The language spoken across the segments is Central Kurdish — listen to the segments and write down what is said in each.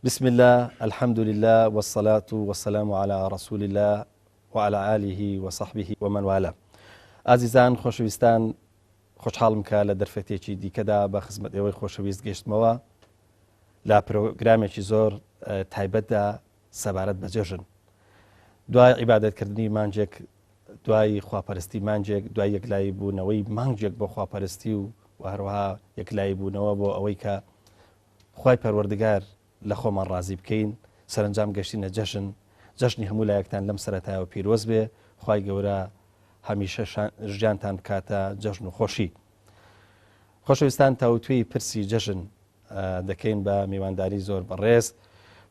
بسم الله الحمد لله والصلاة والسلام على رسول الله وعلى آله وصحبه ومن والاه. عزیزان خۆشەویستان، خۆشحاڵم کە لە دەرفەتێکی دیکەدا بە خزمەت ئێوەی خۆشەویست گەیشتمەوە لە پرۆگرامێکی زۆر تایبەتدا سەبارەت بە جەژن. دوای عیبادەتکردنی مانجێک، دوای خواپەرستی مانجێک، دوای یەکلایی بوونەوەی مانجێک بۆ خواپەرستی و هەروەها یەکلایی بوونەوە بۆ ئەوەی کە خوای پەروەردگار لە خۆمان ڕازی بکەین، سەرنجام گەشتینە جەژن. جەژنی هەموو لایەکتان لەم سەرەتایەوە پیرۆز بێ، خوای گەورە هەمیشە ژیانتان بکاتە جەژن و خۆشی. خۆشەویستان، تاوتوێی پرسی جەژن دەکەین بە میوانداری زۆر بەڕێز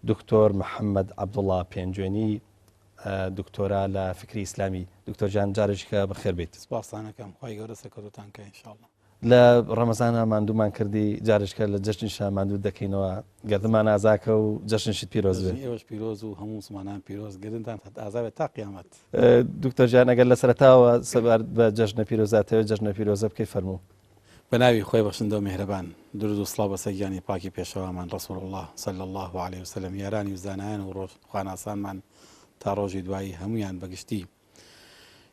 دکتۆر محەممەد عەبدوڵڵا پێنجوێنی، دکتۆرا لە فکری ئیسلامی. دکتۆر جان، جارێکە بەخێر بێت. سپاسانەکەم، خوای گەورە سەرکەوتان کە ئینشاءڵڵا. لە ڕەمەزانە ماندوومان کردی، جارێکە لە جەژنیشە ماندوو دەکەینەوە، گەردەمان ئازاکە و جەژنشت پیرۆز بێت. ئێوەش پیرۆز و هەموو مسلمانان پیرۆز، گردنتان ئازاوێت تا قیامەت. دکتۆر جان، ئەگەر لە سەرەتاوە سەبارەت بە جەژنە پیرۆزاتەوە جەژنە پیرۆزە بکەی فەرموو. بە ناوی خۆی بەخشندە و میهرەبان، درود و سڵاو بەسەر گیانی پاکی پێشەوامان ڕەسوول الله صلی الله علیه وسلم، یارانی و زانایان و ڕۆژ خواناسانمان تا ڕۆژی دوایی هەمویان بەگشتی.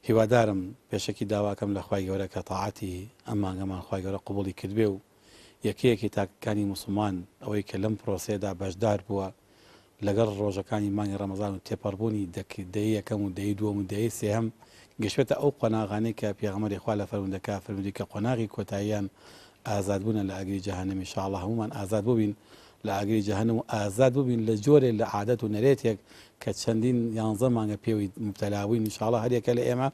هیوادارم پێشەکی داواکەم لە خوای گەورە کە تاعاتی ئەم مانگەمان خوای گەورە قبوڵی کردبێ و یەکەیەکی تاکەکانی مسلمان ئەوەی کە لەم پرۆسەیەدا بەشدار بووە لەگەڵ ڕۆژەکانی مانگی ڕەمەزان و تێپەڕبوونی دەی یەکەم و دەی دووەم و دەی سێهەم گەشتێتە ئەو قۆناغانەی کە پێغەمبەری خوا لە فەرمودەکە فەرمودی کە قۆناغی کۆتاییان ئازادبوونە لە ئاگری جەهەنەم. ئینشاءڵڵا هەمومان ئازاد بووبین لە ئاگری جەهەنەم و ئازاد بووبین لە جۆرێ لە عادەت و نەرێتێک کە چەندین 11 مانگە پێوی مبتەلاوین. ئینشاءڵڵا هەرێکە لە ئێمە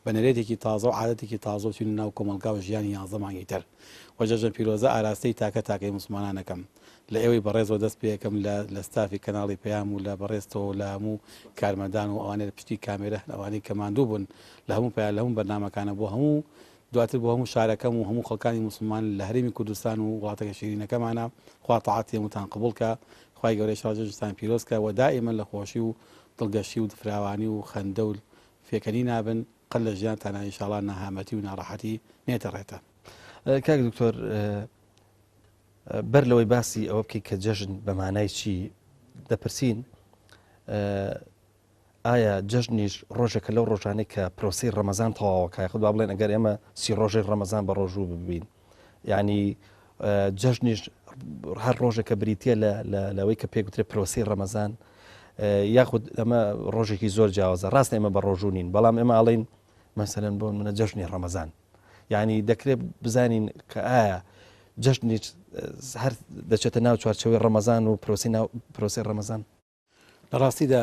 بە نەرێتێکی تازە و عادەتێکی تازە چین ناو کۆمەلگا و ژیانی 11 مانگی تر. وەجەژن پیرۆزە ئاراستەی تاکەی مسلمانانەکەم لە ئێوەی بەڕێزەوە دەست پێەکەم لە ستافی کەناڵی پەیام و لە بەڕێستەوە لە هەموو کارمەندان و ئەوانەیە پشتی کامێرە ئەوانەی کە ماندوو بوون لە هەموو پەیام لە هەموو بەرنامەکانە بۆ هەموو دواتر بۆ هەموو شارەکەم و هەموو خەڵکانی مسلمان لە هەرێمی کوردستان و وڵاتەکە شیرینەکەمانە خوا تاعاتی هەمووتان قبوڵ کە، خوای گەورەی شەڕجەژتان پیرۆز کە و دائیمەن لە خۆشی و دڵگەشی و فراوانی و خەندە و فێکەنی نابن قەل لە ژیانتانە ئینشاءڵڵا نەهامەتی و ناڕەحەتی نێتە ڕێتە. کاک دکتۆر، بەر لەوەی باسی ئەوە بکەی کە جەژن بە مانای چی دەپرسین، ئایا جەژنیش ڕۆژێکە لەو ڕۆژانەی کە پرۆسی ڕەمەزان تەواوەکە، خود با بڵێن ئەگەر ئێمە 30 ڕۆژەی ڕەمەزان بە ڕۆژوو ببین، یعنی جەژنیش هەر ڕۆژێکە بریتە لەوەی کە پێگوترێ پرۆسی ڕەمەزان، یاخود ئەمە ڕۆژێکی زۆر جیاوازە. ڕاست ئێمە بە ڕۆژوو نین، بەڵام ئێمە ئاڵین مەسەلەن بۆ منە جەژنی ڕەمەزان، یعنی دەکرێت بزانین کە ئایا جەژنیش هەر دەچێتە ناو چوارچەوەی ڕەمەزان و پرۆسی ڕەمەزان. لە ڕاستیدا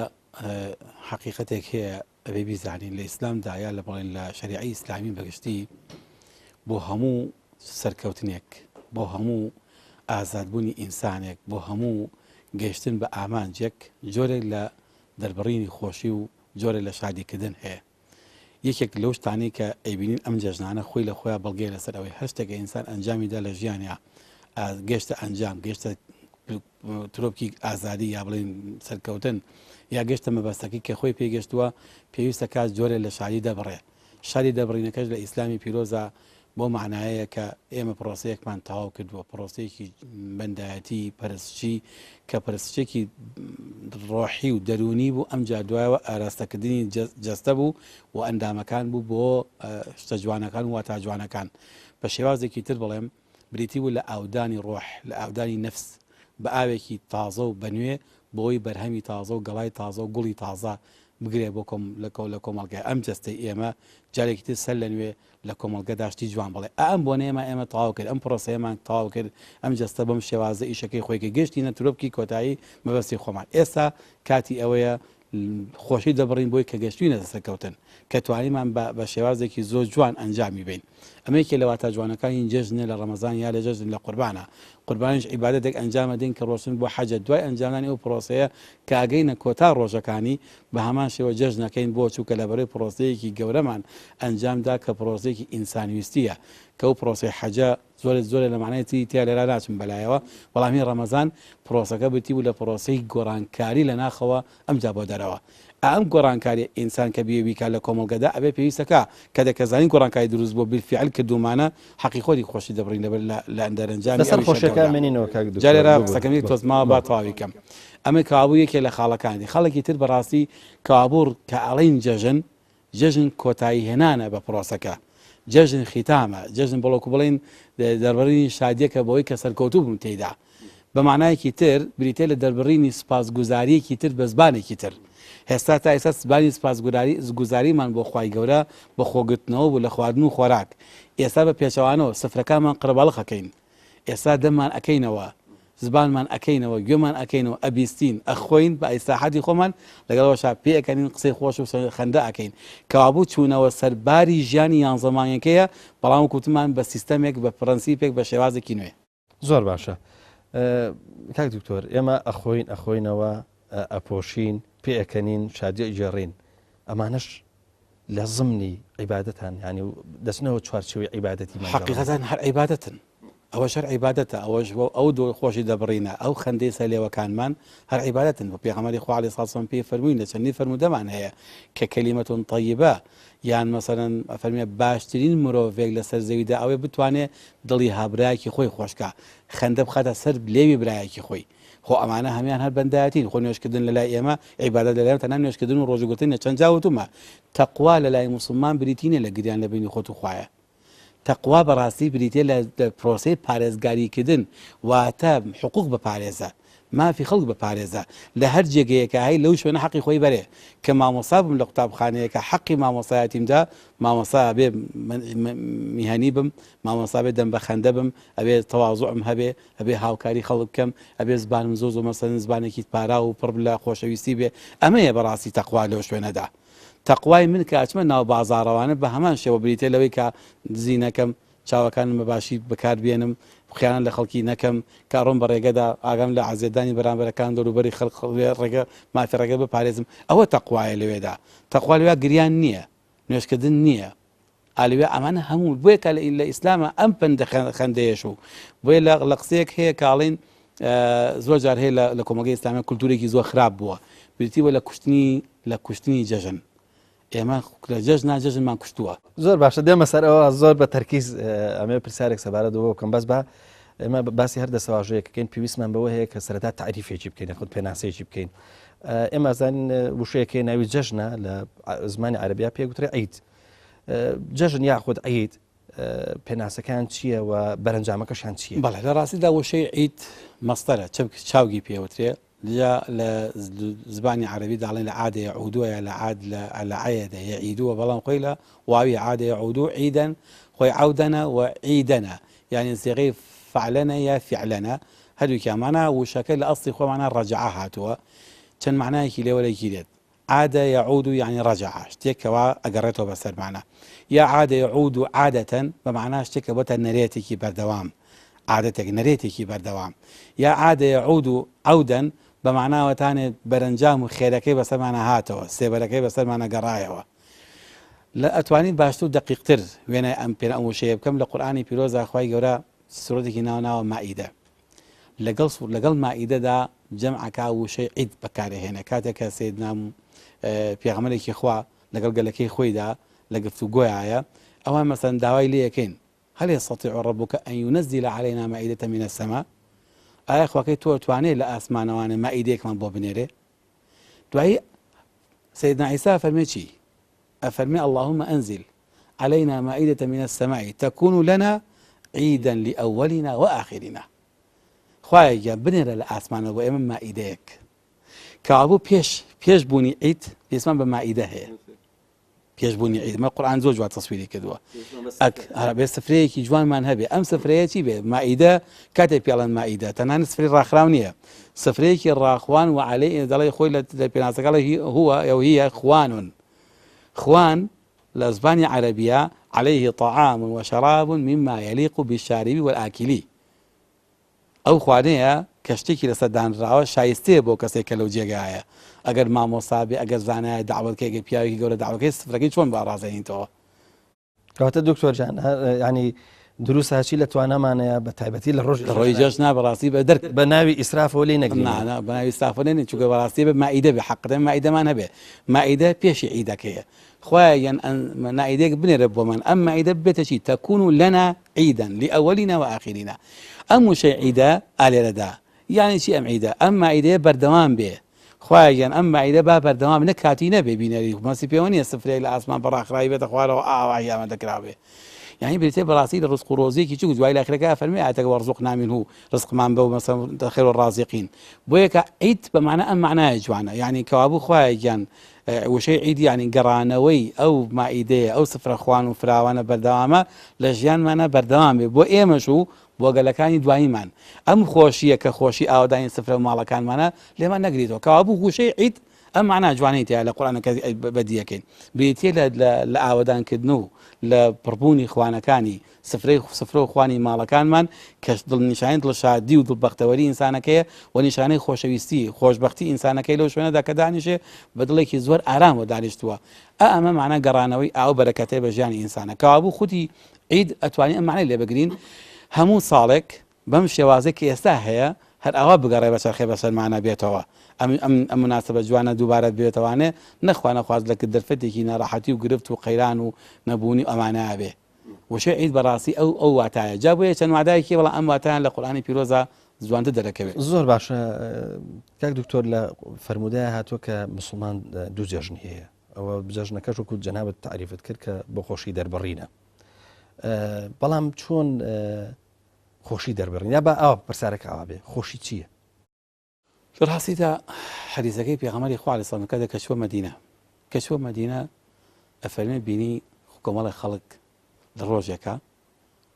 حقیقەتێک هەیە ئەبێ بیزانین لە ئیسلامدا یا لە بڵێن لە شەریعەی ئیسلامی بەگشتی بۆ هەموو سەرکەوتنێک، بۆ هەموو ئازادبوونی ئینسانێک، بۆ هەموو گەیشتن بە ئامانجێک جۆرێک لە دەربڕینی خۆشی و جۆرێک لە شادیکردن هەیە. یەکێک لەو شتانەی کە ئەیبینین ئەم جەژنانە خۆی لە خۆیان بەڵگەی لەسەر ئەوەی هەر شتێکە ئینسان ئەنجامیدا لە ژیانیا گەشتە ئەنجام، گەشتە ترۆپکی ئازادی یا بڵێن سەرکەوتن یا گەشتە مەبەستەکەی کە خۆی پێگەشتووە پێویستە کات جۆرێک لە شادی دەبڕێ. شادی دەبڕینەکەش لە ئیسلامی پیرۆزە بۆ معنایەیە کە ئێمە پرۆسەیەکمان تەواو کردووە، پرۆسەیەکی بەندایەتی پەرستشی کە پەرستشێکی ڕۆحی و دەرونی بوو، ئەم جا دوایەوە ئاراستەکردنی جەستە بوو و ئەندامەکان بوو بۆ شتە جوانەکان و واتە جوانەکان. بە شێوازێکی تر بڵێم بریتی بوو لە ئاودانی ڕۆح، لە ئاودانی نەفس، بە ئاوێکی تازە و بەنوێ بۆی بەرهەمی تازە و گەڵای تازە و گوڵی تازە بگرێ بۆ لە کۆمەڵگای ئەم جەستەی ئێمە جارێکی تر سەر لە نوێ لە کۆمەڵگە داشتی جوان بڵێ ئەم بۆ ئێمە تەواو کرد، ئەم پرۆسەیەمان تەواو کرد، ئەم جەستە بەم شێوازە ئیشەکەی خۆیکە گەشتینە ترۆپکی کۆتایی مەبەستی خۆمان. ئێستا کاتی ئەوەیە خۆشی دەبڕین بۆی کە گەشتوینە دەسەرکەوتن کە توانیمان بە شێوازێکی زۆر جوان ئەنجامی بین. ئەمەیەکێ لە واتە جوانەکانی جەژنە لە ڕەمەزان یا لە جەژن لە قوربانە. قوربانیش عیبادەتێک ئەنجامە دین کە ڕۆشن بۆ حەجە، دوای ئەنجامدانی ئەو پرۆسەیە کە ئاگەینە کۆتا ڕۆژەکانی بە هەمان شێوە جەژنەکەین بۆ چووکە لەبەرەوەی پرۆسەیەکی گەورەمان ئەنجامدا کە پرۆسەیەکی ئینسانویستیە کە ئەو پرۆسەی حەجە زۆر لە معنەیەتی تیا لێرا ناچم بەلایەوە، بەڵامی ڕەمەزان پرۆسەکە بتی و لە پرۆسەی گۆڕانکاری لە ناخەوە ئەمجا بۆ دەرەوە. ئەم گۆڕانکاری ئینسان کە بێبیکە لە کۆمەڵگەدا ئەبێ پێویستەکە کە دەکەزانین گۆڕانکاری دروست بۆ بالفعل کردومانە حەقی خۆی خۆشی دەبڕین لە ئەندەرەنجامی لەسەر خۆشیەکان منینەوە کاک دکتۆر جارێرا قسەکەمی تۆزماوە با تەواویکەم ئەمە کابوو یەکێ لە خاڵەکانی خەڵکی تر بەڕاستی کابوور کە ئەڵین جەژن کۆتایی هێنانە بە پرۆسەکە جەژن خیتامە جەژن بڵۆکو بڵین دەربڕینی شادیەکە بەوەی کە سەرکەوتوو بوون تێیدا بە معنایەکی تر بریتێ لە دەربڕینی سپاسگوزاریەکی تر بە زبانێکی تر هێستا تا ئێستا زبانی سپاسگوزاریمان بۆ خوای گەورە بە خۆگرتنەوە بوو لە خواردن و خۆراک ئێستا بە پێچەوانەوە سفرەکانمان قڕباڵق ئەکەین ئێستا دەممان ئەکەینەوە زبانمان ئەکەینەوە گوێمان ئەکەینەوە ئەبیستین ئەخۆین بە ئیساحەتی خۆمان لەگەڵەوەشا پێەکەنین قسەی خۆش و خەندە ئەکەین کەوابوو چوونەوە سەرباری ژیانی یان زەمانەکەیە بەڵام کوتمان بە سیستەمێک بە پرەنسیپێک بە شێوازێکی نوێ زۆر باشە کاک دکتۆر ئێمە ئەخۆینەوە ئەپۆشین پێەکەنین شادی ئیجێڕین ئەمانەش لە زمنی عیبادەتان ینی دەچنەوە چوارچێوەی عیبادەتی حەقیقەتەن هەر عیبادەتن ئەوە شەر عیبادەتە ئەوەش ئەو دۆ خۆشی دەبڕینە ئەو خەندەی سەلێوەکانمان هەر عیبادەتن بۆ پێغەمبەری خوا عەلەیهی سڵات وسەلام پێی فەرمووی لە چەندی فەرمودەمان هەیە کە کەلیمەتون طەیبە یان مەسەڵەن فەرمێ باشترین مرۆڤێک لەسەر زەویدا ئەوەی بتوانێت دڵی هاوبرایەکی خۆی خۆشکە خەندە بخاتە سەر لێوی برایەکی خۆی خۆ ئەمانە هەمیان هەر بەندایەتین خۆ نوێشکردن لەلای ئێمە عیبادەت لەلایەن تەنها نوێشکردن و ڕۆژوگرتن چەند جاوتومە تەقوا لەلای موسڵمان بریتینە لە گریان لە بینی خۆت و خوایە تەقوا بەڕاستی بریتێ لە پرۆسەی پارێزگاریکردن واتە حقوق بەپارێزە مافی خەڵک بەپارێزە لە هەر جێگەیەکە هەی لەو شوێنە حەقی خۆی بەرێ کە مامۆسا بم لە قوتابخانەیەکە حەقی مامۆسایەتیمدا مامۆسا ئەبێ میهانی بم مامۆسا بێ دەم بە خەندە بم ئەبێ تەواضوعم هەبێ ئەبێ هاوکاری خەڵک بکەم ئەبێ زبانم زۆ مەسەلەن زبانێکی پارا و پڕ لە خۆشەویستی بێ ئەمەیە بەڕاستی تەقوا لەو شوێنەدا تەقوای من کە ئەچمە ناو بازاڕەوانە بە هەمان شێوە بریتێ لەوەی کە زیینەکەم چاوەکانم بەباشی بەکاربێنم خیانەت لە خەڵکی نەکەم کاڕۆم بە ڕێگەدا ئاگام لە عەزێدانی بەرامبەرەکان دەوروبەری خەڵک ڕێگە مافی ڕێگە بپارێزم ئەوە تەقوایە لەوێدا تەقوا لەوێ گریان نییە نوێشکردن نییە ئالوێ ئەمانە هەموو بۆیە کە لە ئیسلامە ئەم پەندە خەندەیەش و بۆیە لە قسەیەک هەیە کاڵین زۆر جار هەیە لە کۆمەلگەی ئیسلامی کولتورێکی زۆر خراپ بووە بریتیوە لە کوشتنی جەژن ئێمە لە جەژنمان کوشتووە زۆر باشە دێمە سەرەوە زۆر بە تەرکیز ئەمێ پرسیارێک سەبارەتەوە بکەم بەس بە ئێمە باسی هەر دەسەواژەیەکەکەین پێویستمان بەوە هەیە کە سەرەتا تعریفێکی بکەین خودت پێناسەیەکی بکەین ئێمە زانین وشەیەکی ناوی جەژنە لە زمانی عەرەبیا پێگوترێ عید جەژن یاخود عید پێناسەکان چییە و بەرەنجامەکەشان چییە؟ بەڵێ لە ڕاستیدا وشەی عید مەستەرە چاوگی پێوترێ لە زبانی عربی داڵێن لە عادە یعودوە لە عەیەدە یعیدووە بەڵام خۆی لە واوی عادە یعودو عیدەن خۆی عەودەنە و عیدەنە یعنی سیغەی فعلەنە یا فعلەنە هەردووکیانمانە وشەکە لە ئەسڵی خۆمانە ڕەجعە هاتووە چەند معنایەکی لێوەرەی دێت عادە یعود یعنی ڕەجعە شتێکەوە ئەگەڕێتەوە بەسەرمانە یا عادە یعود عادەتەن بە معنای شتێکە بۆتە نەرێتێکی بەردەوام عادەتێک نەرێتێکی بەردەوام یا عادە یعود عەودەن بە معناوەتانێت بەرەنجام و خێرەکەی بەسەرمانە هاتەوە سێبەرەکەی بەسەرمانە گەڕایەوە لە ئەتوانین باشتر و دقیقتر وێنای ئەم پێ ئەم وشەیە بکەم لە قورئانی پیرۆزە خوای گەورە سورەتێکی ناوە مائیدە لەگەڵ مائیدەدا جەمعەکە وشەی عید بەکارهێنە کاتێکە سەیدنا پێغەمبەرێکی خوا لەگەڵ گەلەکەی خۆیدا لە گفتوگۆیایە ئەوان مەسەن داوای لێ یەکەین هل يستطيع ربك أن ينزل علينا مائدة من السماء ئایا خواکەی تۆ توانێت لە ئاسمانەوانە مائیدەیەکمان بۆ بنێرێ دوایی سيدنا عيسى فەرمێ چی ئەفەرمێ اللهم أنزل علينا مائدة من السماء تكون لنا عيدا لأولنا وآخرنا خوایە گیان بنێرە لە ئاسمانەوە بۆ ئێمە مائیدەیەک کەوابوو پێش بوونی عید پێسمان بە مائیدە هەیە پێشبوونی عیدمە قورئان زۆر جوان تەسویری کردووە بێ سفرەیەکی جوانمان هەبێ ئەم سفرەیە چی بێ مائیدە کاتێک پێڵەن مائیدە تەنانەت سفرەی ڕاخراو نییە سفرەیەکی ڕاخوان و عەلەی دەڵێ خۆی لە پێناسەکەڵە هو خوان لە زبانی عەرەبیە عليه طعام وشراب مما يليق بالشارب والآكل ئەو خوانەیە کە شتێکی لەسەر دانراوە شایستەیە بۆ کەسێک کە لەو جێگایە ئەگەر مامۆستا بێ ئەگەر زانایە داوەتکەی پیاوێکی گەورە داوەکەی سفرەکەی چۆن بە ئاڕازێنیتەوە کەواتە دکتۆر جان ینی دروست هاچی لە توانەمانەیە بە تایبەتی لە ڕۆی جەژنا بەڕاستی بە دەرک بە ناوی ئیسرافەوە لێ نەگرێت بەناوی سافرێنی چووکە بەڕاستی بە مائیدە بێ حەقدە مائیدەمان هەبێ مائیدە پێشی عیدەکەیە خوایان نائیدێک بنێرە بۆمان ئەم مائیدە بێتە چی تەکون لەنا عیدەن لئەوەلینا وآخرینا ئەم وشەی عیدە ئالێرەدا یعنی چی ئەم عیدە ئەم مائیدەیە بەردەوام بێ خوایان ئەم مائیدە با بەردەوام نە کاتی نەبێ بینەری مەسی پێوە نیە سفرەیەک لە ئاسمان بەڕاخرایی بێتە خوارەوە ئاوای ئامادەکراوێ يعني بريتي براسي الرزق ورزقي شو جواي الاخر فرمي اتك ورزقنا منه رزق من بو مثلا خير الرازقين بويك عيد بمعنى ام معناه جوانا يعني كوابو خوايجان وشي عيد يعني قرانوي او مائده او سفر اخوان وفراوانا بردوامه لجيان مانا بردوامه بو ايما شو بو قالكاني دوايمان ام خوشيه كخوشي او داين سفر مالكان مانا لما نقريتو كوابو وشي عيد ام معناه جوانيتي على القران بديكين بريتي لاودان كدنو لە پڕبوونی خوانەکانی سفرە و خوانی ماڵەکانمان کە دڵنیشانین دڵشادی و دڵبەختەوەری ئینسانەکەیە و نیشانەی خۆشەویستی خۆشببختی ئینسانەکەی لەو شوێنەدا کە دانیشێ بە دڵێکی زۆر ئارامەوە دانیشتووە ئەمە معنە گەڕانەوەی ئاو بەرەکەتەی بە ژیانی ئینسانە کەوابوو خوتی عید ئەتوانین ئەم معنەی لێ بگرین هەموو ساڵێک بەم شێوازەی کە ئێستا هەیە هەر ئەوا بگەڕێ بە چرخێ بەسەرمانە بێتەوە ئەم مناسبە جوانە دووبارە بێتوانێ نەخوا نەخواست لە دەرفەتێکی ناڕەحەتی و گرفت و قەیران و نەبوونی ئەمانە بێ وشە عید بەڕاستی ئەو واتایە جا بۆیە چەند وادایەکی بەڵام ئەم واتیان لە قورئانی پیرۆزە جوانتر دەرەکەوێت زۆر باشە کاک دکتۆر لە فەرمودەیە هاتووە کە مسلمان دوو جەژنی هەیە ئەوە جەژنەکەش وەکو جەنابەت تعریفت کرد کە بۆ خۆشی دەربڕینە بەڵام چۆن خۆشی دەربڕین یا بە ئەو پرسیارەکە ئاوا بێ خۆشی چییە؟ ڕاستیدا حەدیثەکەی پێغەمبەری خوا عەلەیهی سەلام کە چووە مەدینە کە چووە مەدینە ئەفەرمێ بینی کۆمەڵی خەڵک لە ڕۆژێکە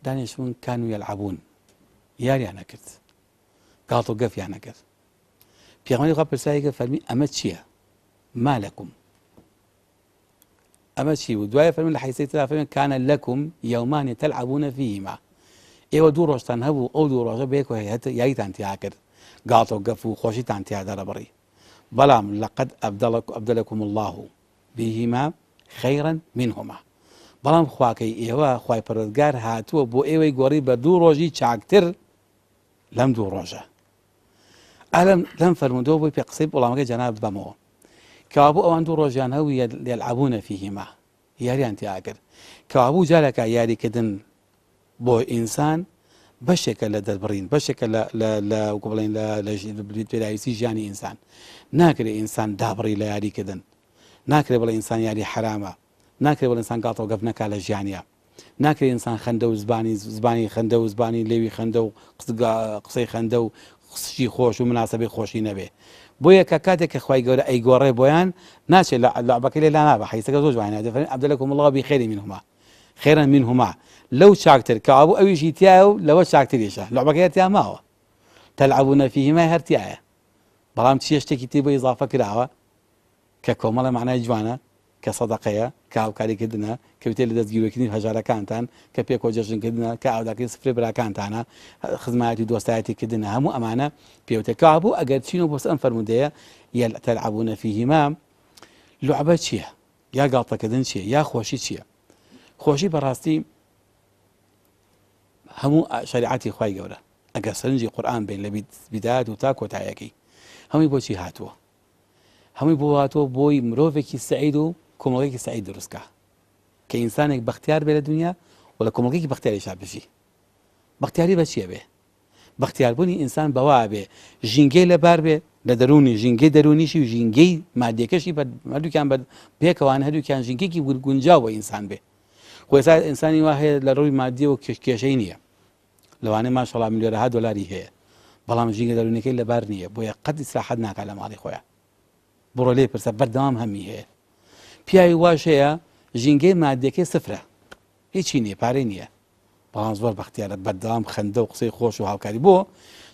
دانیشتون کان و یەلعەبوون یاریان نەکرد گاڵتە و گەفیان نەکرد پێغەمبەری خوا پرسیایەکە فەرمی ئەمە چییە؟ ما لەکوم ئەمە چی و دوایە فەرمی لە حەدیثێکی ترا فەرمی کانە لەکوم یەومانی تەلعەبوونە فیهیما ئێوە دوو ڕۆژتان هەبوو ئەو دوو ڕۆژە بەیەکەوە یاریتان تیا کرد گاڵتە و گەف و خۆشیتان تیا دەرەبڕی بەڵام لەقەد ئەبدەلەکم الله بهما خەیرا منهما بەڵام خواکەی ئێوە خوای پەروەردگار هاتووە بۆ ئێوەی گۆڕی بە دوو ڕۆژی چاکتر لەم دوو ڕۆژە لەم فەرموودەوە بۆی پێ قسەی وەڵامەکەی جەناب بەمەوە کەوابوو ئەوان دوو ڕۆژیان هەبوو یەلعەبوونە فیهما یاریان تیا کرد کەوابوو جارێکە یاریکردن بۆ ئینسان بەشێکە لە دەربڕین بەشێکە لە بڵێن لە پێداویستی ژیانی ئینسان ناکرێت ئینسان دابڕی لە یاریکردن ناکرێت بڵێ ئینسان یاری حرامە ناکرێت بڵێ ئینسان گاڵتە و گەف نەکا لە ژیانیە ناکرێت ئینسان خەندە و زبانی خەندە و زبانی لێوی خەندە و قسەی خەندە و قسەی خۆش و مناسبەی خۆشی نەبێ بۆیە کە کاتێک کە خوای گەورە ئەیگۆڕێ بۆیان ناچێت لەعبەکەی لێ لا نابە حەدیثەکە زۆر جوانە دەفەرمێ ئەبدەلەکم الله بخەیری منهما خێرا منهما لەو چاکتر کە ئەبوو ئەویشی تایە و لەوە چاکتریشە لەعبەکەی تیا ماوە تەلعەبوونە فیهما هەر تایە بەڵام چیە شتێکی تی بۆ ئیزافە کراوە کە کۆمەڵە معنای جوانە کە سەدەقەیە کە هاوکاریکردنە کە بتێ لە دەستگیرۆکردنی هەژارەکانتان کە پێکۆ جەژنکردنە کە ئاوداکردنی سفرەی براکانتانە خزمەتی دۆستایەتیکردنە هەموو ئەمانە پێوتێ کە هەبوو ئەگەر چینەوە بۆ ئەم فەرموودەیە تەلعەبوونە فیهما لوعبە چییە یا گاڵتەکردن چییە یا خۆشی چییە خۆشی بەڕاستی هەموو شریعەتی خوای گەورە ئەگەر سەرنجی قورئان بین لە بیدایەت و تا کۆتاییەکەی هەمووی بۆچی هاتووە هەمووی بۆ هاتووە بۆی مرۆڤێکی سەعید و کۆمەڵگەیەکی سەعید دروستکە کە ئینسانێک بەختیار بێ لە دنیا و لە کۆمەڵگەیەکی بەختیاریشا بژی بەختیاری بە چییە بێ بەختیاربوونی ئینسان بەوا بێ ژینگەی لەبار بێ لە دەرونی ژینگەی دەرونیشی و ژینگەی مادیەکەشی هەردووکیان پێکەوان هەردووکیان ژینگەیەکی گونجاو بە ئینسان بێ خۆسا ئینسانی وا هەیە لە ڕووی مادیە و کێشەی نییە لەوانەیە ماشەڵڵا ملیۆنەها دۆلاری هەیە بەڵام ژینگە دەرونیەکەی لەبار نییە بۆیە قەت ئیسراحەت ناکات لە ماڵی خۆیان بڕۆ لێ پرسە بەردەوام هەمی هەیە پیاوی واش هەیە ژینگەی مادیەکەی سفرە هیچی نییە پارەی نییە بەڵام زۆر بەختیارە بەردەوام خەندە و قسەی خۆش و هاوکاری بۆ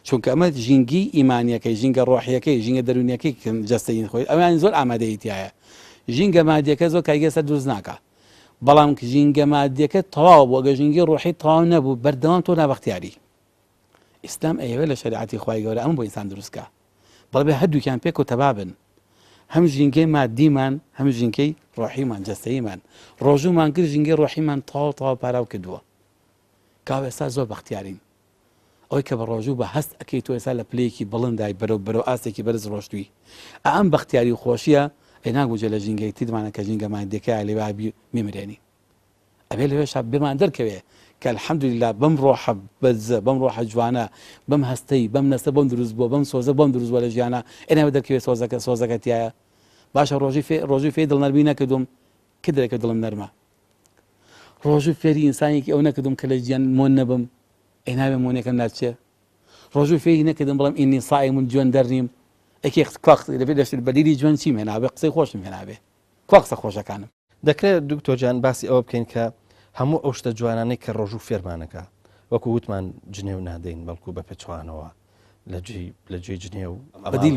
چونکە ئەمە ژینگی ئیمانیەکەی ژینگە ڕۆحیەکەی ژینگە دەرونیەکەی جەستەی خۆی ئەویان زۆر ئامادەیەتیایە ژینگە مادیەکە زۆر کارگەسە دروست ناکات بەڵام ژینگە مادیەکە تەواو بۆ گە ژینگی ڕۆحی تەواو نەبوو بەردەوام تۆ نابەختیاری ئیسلام ئەیەوێت لە شریعەتی خوای گەورە ئەم بۆ ئینسان دروستکە بەڵێ هەردووکیان پێک و تەبابن هەم ژینگەی مادیمان هەم ژینگەی ڕۆحیمان جەستەییمان ڕۆژومان کرد ژینگەی ڕۆحیمان تەواو پاراو کردووە کاو ئێستا زۆر بەختیارین ئەوەی کە بە ڕۆژوو بە هەست ئەەکەی تۆ ئێستا لە پلەیەکی بڵندای بەرەو ئاستێکی بەرز ڕۆشتووی ئەم بەختیاری و خۆشیە ناگوجێ لە ژینگەی تیدمانە کە ژینگەمان دێکای لێوابی میمرێنی ئەبێ لەوێش بێمان دەرکەوێ کە الحەمدولله بەم ڕۆحە بەرزە بەم ڕۆحە جوانە بەم هەستەی بەم نەستە بۆم دروست بووە بەم سۆزە بۆم دروست بووە لە ژیانە ئێنەوە دەرکەوێت سۆزەکەتیایە باشە ڕۆژی فێ دڵنەرمی نەکردوم کە دەرەکە دڵم نەرمە ڕۆژوو فێری ئینسانێکی ئەو نەکردوم کە لە ژیان مۆن نەبم ئێناوێ مۆنەکەم ناچێ ڕۆژوو فێری نەکردم بڵم ئینی سائیمون جوان دەرنیم لەبێ دەشت بەدیری جوان چیم هێنابێ قسەی خۆشم هێنابێ کوا قسە خۆشەکانم دەکرێت دکتۆرجان باسی ئەوە بکەین کە هەموو ئەو شتە جوانانەی کە ڕۆژوو فێرمانەکە وەکو وتمان جنێو نادەین بەڵکو بە پێچوانەوە لە جێ جنێ و بەدیل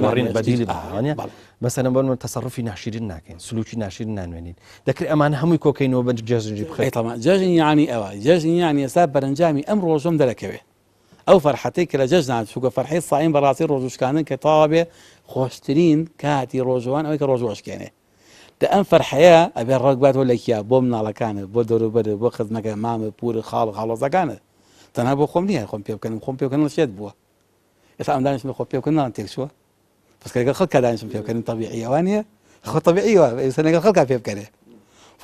مەسەلەن بۆ من تەسەڕفی ناشرین ناکەین سلوکی ناشرین نانوێنین دەکرێت ئەمان هەمووی کۆکەینەوە بە جێژنجی بخەیت جێژن یانی ئەوە جێژن یانی ئێستا بەرەنجامی ئەم ڕۆژەم دەرەکەوێ ئەو فەرحەتەی کە لە جەژنان چووکە فەرحەی سایم بەڕاستی ڕۆژوشکاندن کە تەواو بێ خۆشترین کاتی ڕۆژوان ئەوەی کە ڕۆژوەشکێنێ دە ئەم فەرحەیە ئەبێ ڕێکباتەوە لەکییا بۆ مناڵەکانە بۆ دەوروبەرە بۆ خزمەکە مامە پورە خاڵۆزەکانە تەنها بۆ خۆم نییە خۆم پێ بکەنم خۆم پێ بکەن شێت بووە ئێستا ئەم دانیشتن خۆ پێ بکەن تێک چووە پسکەگە خەڵکە دانیشتم پێ بکەن تەبیعیەوە نیە خۆ تەبیعیوە ئێستانەگە خەڵکا پێ بکەنێ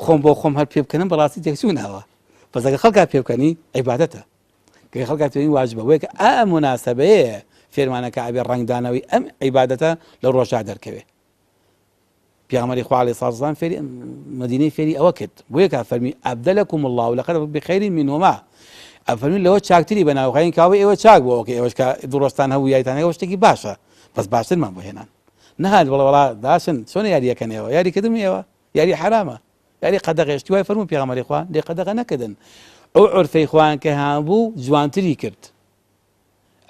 خۆم بۆ خۆم هەر پێ بکەنم بەڕاستی تێک چوو ناوە پسەگە خەڵکا پێ بکەنی عیبادەتە کە خەڵکا توێنی واجبە وەیە کە ئەم مناسبەیە فێرمانەکە ئەبێ ڕنگدانەوەی ئەم عیبادەتە لە ڕۆژا دەرکەوێ پیامبەری خوا عەلەیهی سەڵاتو وەسەلام فێری مەدینەی فێری ئەوە کرد بۆیە کە فەرمی ئەبدەلەکم الله لەقەد بخەیری منهما ئەفەرمی لەوە چاکتری بەناوخەین کاوە ئێوە چاک بووە ئەوکە ئێوەش کە دڕۆستان هەبوو یاریتانەوە شتێکی باشە بەس باشترمان بۆ هێنان نەهات بڵێ وەڵا داشن چۆن یاریەکەن ئێوە یاریکردم ئێوە یاری حرامە یاری قەدەغێشتی وای فەرموو پیامبەری خوا لێ قەدەغە نەکردن ئەو عورفەی خوان کە هابوو جوانتری کرد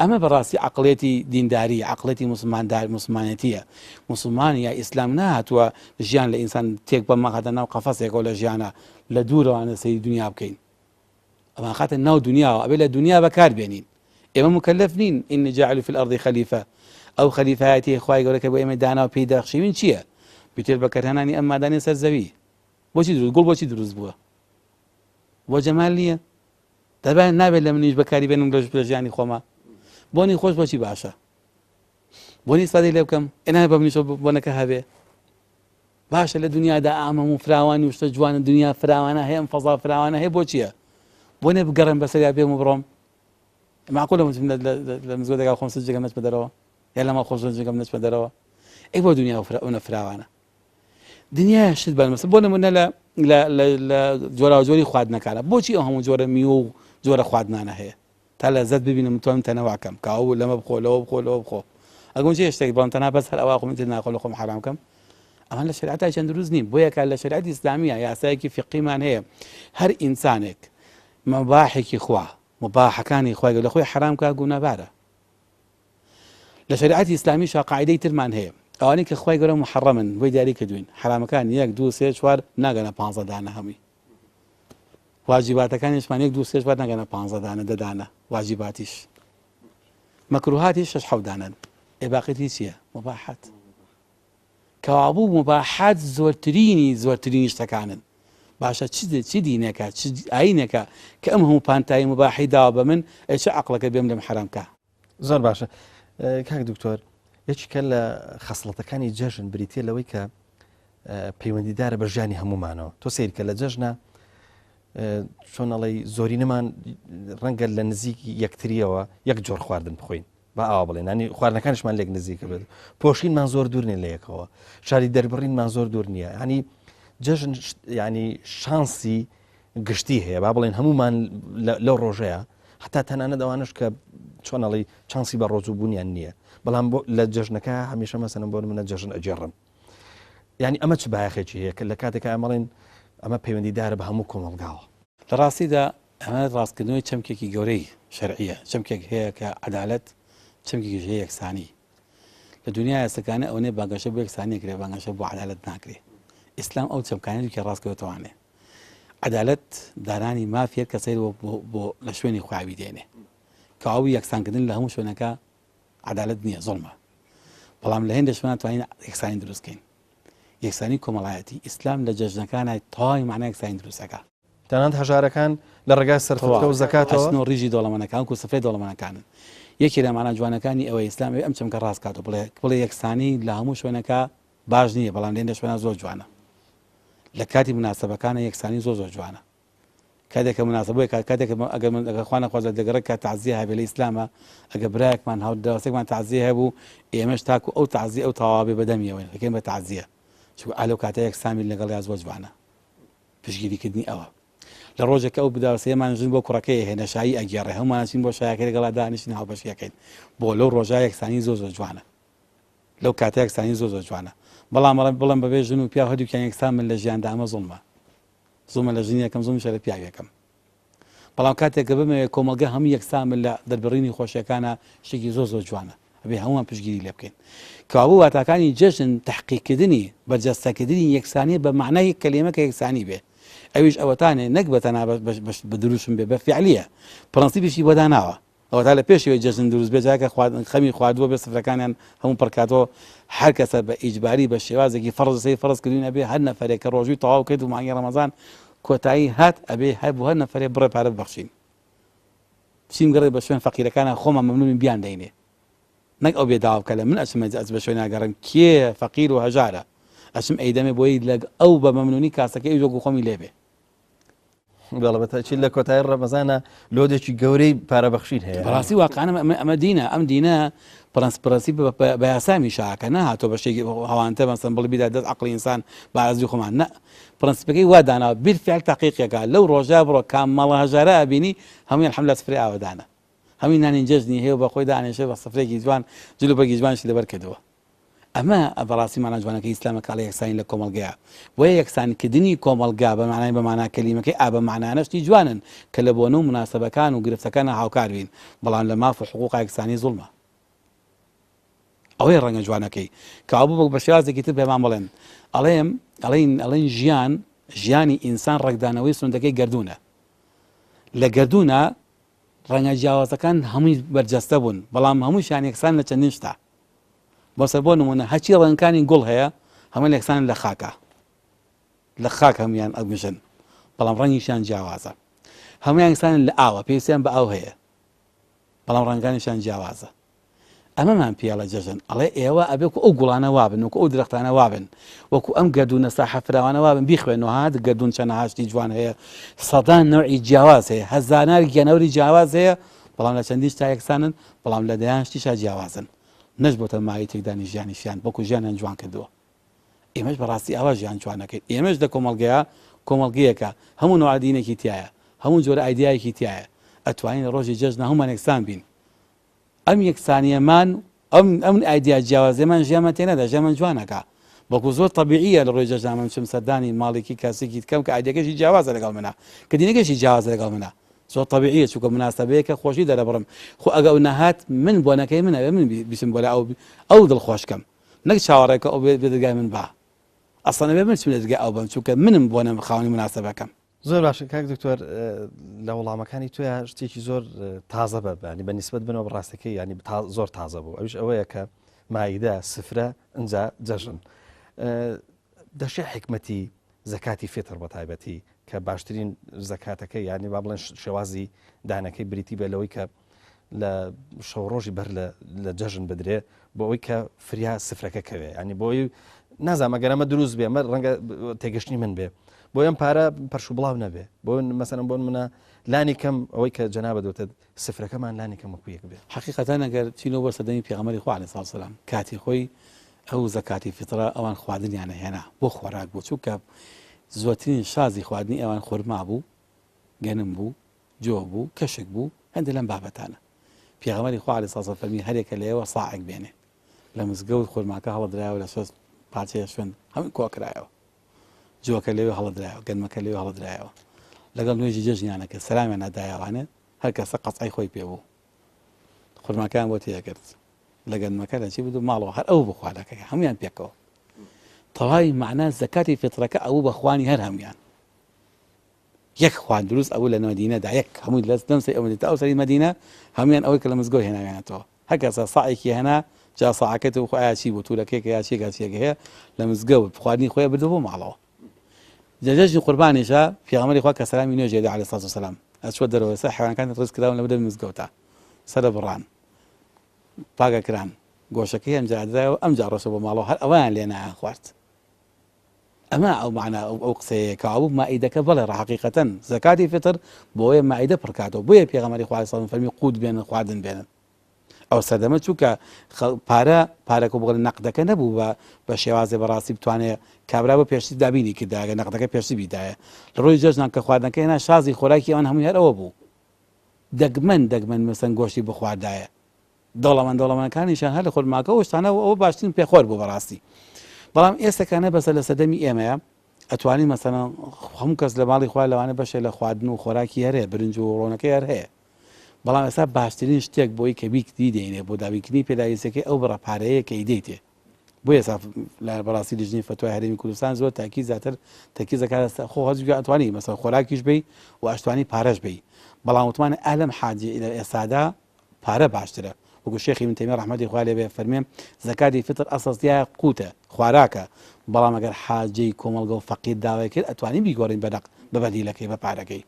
ئەمە بەڕاستی عەقڵێتی دینداری عەقڵێتی موسڵمانەتیە موسڵمان یا ئیسلام نهاتووە ژیان لە ئینسان تێک بە مەخاتە ناو قەفەسێکەوە لە ژیانە لە دوورەوانە سەیری دنیا بکەین ئەمان خاتە ناو دنیاوە ئەبێ لە دنیا بەکار بێنین ئێمە مکەلەف نین ئینی جاعل فی الأرض خەلیفە ئەو خەلیفایەتی خوای گەورە کە بۆ ئێمە دانا و پێی داخشیوین چییە بێتێر بەکارهێنانی ئەم مادانی سەر زەوی بۆچی دروست گوڵ بۆچی دروست بووە بۆ جەمال نییە دەبێت نابێت لە منیش بەکاری بێنم لە ژیانی خۆمە بۆنی خۆش بۆچی باشە بۆنی سادەی لێ بکەم ئێنە بە منیشە بۆنەکە هەبێ باشە لە دنیادا ئامەم و فراوانی و شتە جوانە دنیا فراوانە هەیە ئەم فەزا فراوانە هەیە بۆچییە بۆنێ بگەڕێم بەسەریا بێم و بڕۆم معقولە لە مزگەوتێکا خۆم سجێکم نەچمە دەرەوە یا لەما خۆش جێگەم نەچمە دەرەوە ئەی بۆ دنیا ئەوە فراوانە دنیا شت بەرمەسە بۆ نمونە لە جۆراو جۆری خواردنەکانە بۆچی ئەو هەموو جۆرە میوە و جۆرە خواردنانە هەیە تا لەزەت ببینم توانم تەنەواکەم کاو لەمە بخۆ لەوە بخۆ لەوە بخۆ ئەگەم چی شتێک بڵم تەنها بەس هەر ئەوا خۆم تر ناخۆ لە خۆم حرام کەم ئەمان لە شریعەتای چەند دروست نیم بۆیە کە لە شریعەتی ئیسلامیە یاسایەکی فقیمان هەیە هەر ئینسانێک مەباحێکی خوا مباحەکانی خوای گەورە لە خۆی حرام کا گونەبارە لە شریعەتی ئیسلامیش قاعدەی ترمان هەیە ئەوانەی کە خوای گەورە محەڕەمن بۆی دیاری کردوین حرامەکان 1 2 3 4 ناگەنە 15 دانە هەمووی واجباتەکانیشمان 1 2 3 4 ناگەنە 15 دانە دەدانە واجباتیش مەکروهاتی 6 7 دانن ئێباقیتی چییە مباحات کەوابوو مباحات زۆرترینی شتەکانن باشە چی دینێکە چ ئاینێکە کە ئەم هەموو پانتایی مباحی داوە بە من چ عەقڵەکە بێم لەم حرامکە زۆر باشە کاک دکتۆر یەکێکە لە خەسڵەتەکانی جەژن بریتە لەوەی کە پەیوەندیدارە بە ژیانی هەمومانەوە تۆ سیرکە لە جەژنە چۆنەڵی زۆرینەمان ڕەنگە لە نزیکی یەکتریەوە یەک جۆر خواردن بخۆین با ئاوا بڵێن ینی خواردنەکانشمان لێک نزیکە بێت پۆشینمان زۆر دوور نیە لە یەکەوە شاری دەربڕینمان زۆر دوور نییە ینی جەژن ینی شانسی گشتی هەیە با بڵێن هەمومان لەو ڕۆژەیە حتا تەنانەت ئەوانش کە چۆنەڵی چانسی بە ڕۆژوو بوونیان نییە بەڵام لە جەژنەکە هەمیشە مەسەلەن بۆ منە جەژن ئەجێڕم ینی ئەمە چ بایەخێکی هەیە کە لە کاتێکە ئەمەڵێن ئەمە پەیوەندیدارە بە هەموو کۆمەڵگاوە لە ڕاستیدا ئەمە ڕاستکردنەوەی چەمکێکی گەورەی شەرعیە چەمکێک هەیە کە عەدالەت چەمکێکیش هەیە یەکسانی لە دنیای ئێستەکانە ئەوەیە بانگەشە بۆ یەکسانی کرێ بانگەشە بۆ عەدالەت ناکرێ ئیسلام ئەو چەمکانەی کە ڕاستکەوتوانێ عەدالەت دارانی مافیە کە سەیر بۆ لە شوێنی خواوی دێنێ کە ئەو یەکسانکردن لە هەموو شوێنەکە عەدالەت نییە زوڵمە بەڵام لە هێندە شوێنە توانین یەکسانی دروستکەین یەکسانی کۆمەڵایەتی ئیسلام لە جەژنەکانە تەواوی معنای یەکسانی دروستەکە تەنانەت هەژارەکان لە ڕێگای سەرفەتە و زەکاتەوە ڕیژی دۆڵەمەنەکان و سفرەی دۆڵەمەنەکانن. یەکی لە مانە جوانەکانی ئەوەی ئیسلام ئەم چەمکە ڕاستکات و بڵێ یەکسانی لە هەموو شوێنەکە باش نییە، بەڵام لێن شوێنە زۆر جوانە. لە کاتی مناسبەکانە یەکسانی زۆر جوانە. کاتێککە مناسبەیە ئەگەر خوانە خوازە دەگەڕێت کە تعزیە هەبێ لە ئیسلامە، ئەگە برایەکمان هەڵدەوەسێکمان تعزیە هەبوو ئێمەش تاکو ئەو تعزیە ئەو تەواوی بەدەمیەوە دەکەین بە تعزیە، چونکە ئالۆ کاتە یەکسامی لەگەڵ یا زۆر جوانە. پشگیریکردنی ئەوە لە ڕۆژێکە ئەو بداوسەیەمان ژین بۆ کوڕەکەی هێنە شایی ئەگەڕێ هەمومانچین بۆ شایەکە لەگەڵا دانیشتین هاوبەشیەکەین بۆ لەو ڕۆژە یەکسانی زۆر جوانە، لەو کاتە یەکسانی زۆر جوانە. بەڵام بڵم بەبێ ژن و پیا هەردووکیان یەکسان من لە ژیاندا ئەمە زوڵمە لە ژنی یەکەم زوڵمیشە لە پیاوێکم. بەڵام کاتێککە بمەوێت کۆمەلگە هەموو یەکسان من لە دەربڕینی خۆشیەکانە شتێکی زۆر جوانە، ئەبێ هەمووان پشگیری لێ بکەین. کەوابوو واتاکانی جەژن تحقیقکردنی بەرجەستەکردنی یەکسانی بە معنای کەلیمەکە یەکسانی بێ، ئەویش ئەوەتانێ نەک بەتەنا بە دروشم بێ بە فعلیە پرەنسیبیشی بۆداناوە. ئەوەتا لە پێشەوەی جەژن دروست بێ جاکە خەمی خواردووە بێ سفرەکانیان هەموو پڕکاتەوە هەر کەسە بە ئیجباری بە شێوازێکی فەرزکردین ئەبێ هەر نەفرێک کە ڕۆژووی تەواو کرد و مانگی ڕەمەزان کۆتایی هات ئەبێ هەبوو هەر نەفرێ بڕێ پارە ببەخشین چیم گەڕێ بە شوێن فەقیرەکانە خۆمان مەمنونی بیان دەینێ، نەک ئەو بێداوکە لە من ئەچمە بە شوێن ناگەڕم کێ فەقیر و هەژارە ئەچم ئەیدەمێ بۆی لە ئەو بە مەمنونی کاسەکەی جۆگو خۆمی لێبێ. بەڵێ لە کۆتایی ڕەمەزانە لۆدێکی گەورەی پارەبەخشین هەیە. بەڕاستی واقعانە ئەمە دینە، ئەم دینە پرەنسپی بە یاسامی شاکە نەهاتۆ بە شتێکی هەوانتە مەسەن بڵێ بیدا دەست عەقڵی ئینسان بە ئارەزوی خۆمان، نە پرەنسپەکەی وا داناوە بیرفعل تەحقیقێکە لەو ڕۆژە بڕۆ کام ماڵە هەژارە ئەبینی هەمووی الحەمدوللا سفرەی ئاوەدانە، هەمووی نانی جەژنی هەیە بە خۆی دانێشێ بە سفرێکی جوان جلو بەرگی جوانشی لەبەر کردەوە. ئەمە بەڕاستی مانە جوانەکە ئیسلامەکە لە یەکسانی لە کۆمەڵگەیە بۆیە یەکسانکردنی کۆمەڵگا بە معنای بەمانا کەلیمەکەی ئا بە معنانەشتی جوانن کە لە بۆنە و مناسبەکان و گرفتەکان هاوکار بین، بەڵام لە ماف و حقوق یەکسانی زوڵمە. ئەوەی ڕەنگە جوانەکەی کەوابوو بە شێوازێکی تر پێمان بڵێن ئەڵێن ژیانی ئینسان ڕێکدانەوەی سنوردەکەی گردوونە، لە گردوونە ڕەنگە جیاوازەکان هەمووی بەرجەستە بوون، بەڵام هەمووشیان یەکسان لە چەندین شتە. بۆ نمونە هەچی ڕەنگەکانی گوڵ هەیە هەموو لە یەکسان لە خاک هەمویان ئەبژن، بەڵام ڕەنگیشیان جیاوازە. هەمویان یەکسان لە ئاوە پێویستیان بە ئاو هەیە، بەڵام ڕەنگەکانیشیان جیاوازە. ئەمەمان پیاڵە جەژن ئەڵێ ئێوە ئەبێ ئەو گوڵانە وابن وەکو ئەو درەختانە وابن وەکو ئەم گەردوونە ساحە فراوانە وابن بیخوێنەوە هات گەردوون چەند هاشتی جوان هەیە سەدان نوعی جیاواز هەیە هەزاران گیانەوری جیاواز هەیە، بەڵام لە چەندیش تا یەکسانن، بەڵام لە دەیان شتیشا جیاوازن نەش بۆتە ماوەی تێکدانی ژیانیشیان بۆکو ژیانیان جوان کردووە. ئێمەش بەڕاستی ئەوە ژیان جوانەکەیت. ئێمەش لە کۆمەڵگەیەکە هەموو نوع دینێکی تایە، هەموو جۆرە ئایدیایەکی تایە، ئەتوانین ڕۆژی جەژن هەمومان یەکسان بین. ئەم یەکسانیەمان ئەم ئایدیا جیاوازێمان ژیانمان تێنەدا، ژیانمان جوانەکە، بەڵکو زۆر طەبیعیە لە ڕۆژی جەژنە من بچم سەردانی ماڵێکی کەسێکی کەم کە ئایدیەکەشی جیاوازە لەگەڵ منە، کە دینەکەشی جیاوازە لەگەڵ منە، زۆر طەبیعیە چونکە مناسبەیەکە خۆشی دەرەبڕم. خۆ ئەگە ئەو نەهات من بۆنەکەی منە من بیسم بۆ لە ئەو دڵخۆشکەم، نەک چاوەڕێکە ئەو بێدەگای من با ئەسڵەن ئەبێ من چم لە دەرگای ئەو بم چونکە منم بۆنە خاوەنی مناسبەکەم. زۆر باشە کاک دکتۆر، لە وەڵامەکانی توێ شتێکی زۆر تازە بەبانی بە نیسبەت بنەوە بەڕاستەکەی ینی زۆر تازە بوو، ئەوش ئەوەیە کە مایدە سفرە ئەنجا جەژن دەشێ حکمەتی زەکاتی فێتر بە تایبەتی کە باشترین زەکاتەکەی ینی با بڵێن شێوازی دانەکەی بریتی بێ لەوەی کە لە شەو ڕۆژی بەر لە جەژن بدرێ بۆ ئەوەی کە فریا سفرەکە کەوێ، ینی بۆی نازانم ئەگەرەمە دروست بێ ئەمە ڕەنگە تێگەشتنی من بێ بۆ ئەم پارە پەرش و بڵاو نەبێ بۆ مەسەلەن بۆ منە لانی کەم ئەوەی کە جەنابە دەوتە سفرەکەمان لانی کەم وەکو یەک بێ. حەقیقەتەن ئەگەر چینەوە بەر سەردەمی پێغەمبەری خوا عەلەیهی سەڵاتو وسەلام کاتی خۆی ئەو زەکاتی فیترە ئەوان خواردنیانە هێنا بۆ خۆراک بوو، چونکە زۆرترین شازی خواردنی ئەوان خورما بوو، گەنم بوو، جۆ بوو، کەشک بوو، هەندێک لەم بابەتانە. پێغەمبەری خوا عەلەیهی سەڵاتو وسەلام فەرمی هەرێکە لەیەوە ساعێک بێنێ، لە مزگەوت خورماکە هەڵەدرایەوە لە سۆز پارچەیە شوێن هەمووی کۆکرایەوە، جۆکە لەوێ هەڵەدرایەوە، گەنمەکە لەوێ هەڵەدرایەوە، لەگەڵ نوێژی جەژنیانە کە سەلامیان نادایەوانێت هەر کەسە قەچعی خۆی پێ بوو، خورماکەیان بۆ تێکرد، لە گەنمەکە لە چی بدو ماڵەوە هەر ئەو بخوارەکە هەمویان پێکەوە. تەواوی معنە زەکاتی فیترەکە ئەوە بەخوانی هەر هەمویان یەک خوان دروست ئەوە لە مەدینەدا یەک هەمووی لە دەمسەی ئەوەی تا ئەو سەری مەدینە هەمویان ئەوەی کە لە مزگەوت هێناویانەتەوە، هەر کەسە ساعێکی هێنا جا ساعەکەت و خۆیان چی بوو توولەکەیکە یا چێکە هەیە لە مزگەوت خواردنی خۆیان بردو بۆ ماڵەوە. جەژنی قوربانیشە پێغەمبەری خوا کە سەلامی نوێ جێدا عەلەیهی سەڵاتو وەسەلام ئەچووە دەرەوە سەر حیوانەکان ڕزق کراون لە بدە مزگەوتە سەرە بڕان پاگە کران گۆشەکەی ئەمجا دراوە ئەمجا ڕۆشە بۆ ماڵەوە هەر ئەویان لێ نایان خوارد ئەمە ئەو معنە ئەو قسەیە کە ئەوبوو مائیدەکە بەڵێ ڕەحەقیقەتەن زەکاتی فیتر بۆیە مائیدە پڕکاتەوە بۆیە پێغەمبەری خوا عەلەیهی سەڵام فەرمی قوت بێنن خواردن بێنن ئەو سەردەمە چووکە پارەکە بڵێ نەقدەکە نەبوو بە شێوازێ بەڕاستی بتوانێت کابرا بە پێشتی دابینی کرداگە نەقدەکە پێشتی بیدایە لە ڕۆی جەژنان کە خواردنەکە هێنا شازی خۆراکی ئەوان هەمووی هەرەوە بوو دەگمەن مەسەن گۆشتی بخواردایە دەوڵەمەندەکانیشان هەر لە خۆرماکە شتانە ئەوە باشترین پێخۆر بوو بەڕاستی بەڵام ئێستاکانە بەسە لە سەدەمی ئێمەیە ئەتوانی مەسەڵەن هەموو کەس لە ماڵی خوا لەوانە بەشێ لە خواردن و خۆراکی هەرەیە برنج و ڕۆنەکەی هەر هەیە بەڵام ئێستا باشترین شتێک بۆی کە بیکتی دێنێ بۆ دابینکردنی پێداویستەکەی ئەو بڕەپارەیە کە ئیدەیتێ بۆ ئێستا لە بەڕاستی لژنی فتوای هەرێمی کوردستان زۆر تاکی زیاتر تەرکیزەکە خۆ هەزوی ئەتوانی مەسەڵەن خۆراکیش بی و ئەشتوانی پارەش بی بەڵام وتمانە ئەلەم حاجی لە ئێستادا پارە باشترە وەکو شێخی ابن تەیمیە ڕەحمەتی خوا لێ بێ فەرمێ زەکاتی فیتر ئەساسیایە قوتە خواراکە بەڵام ئەگەر حاجەی کۆمەڵگە و فەقیر داوای کرد ئەتوانی بیگۆڕین بەدەق بە بەدیلەکەی بە پارەکەی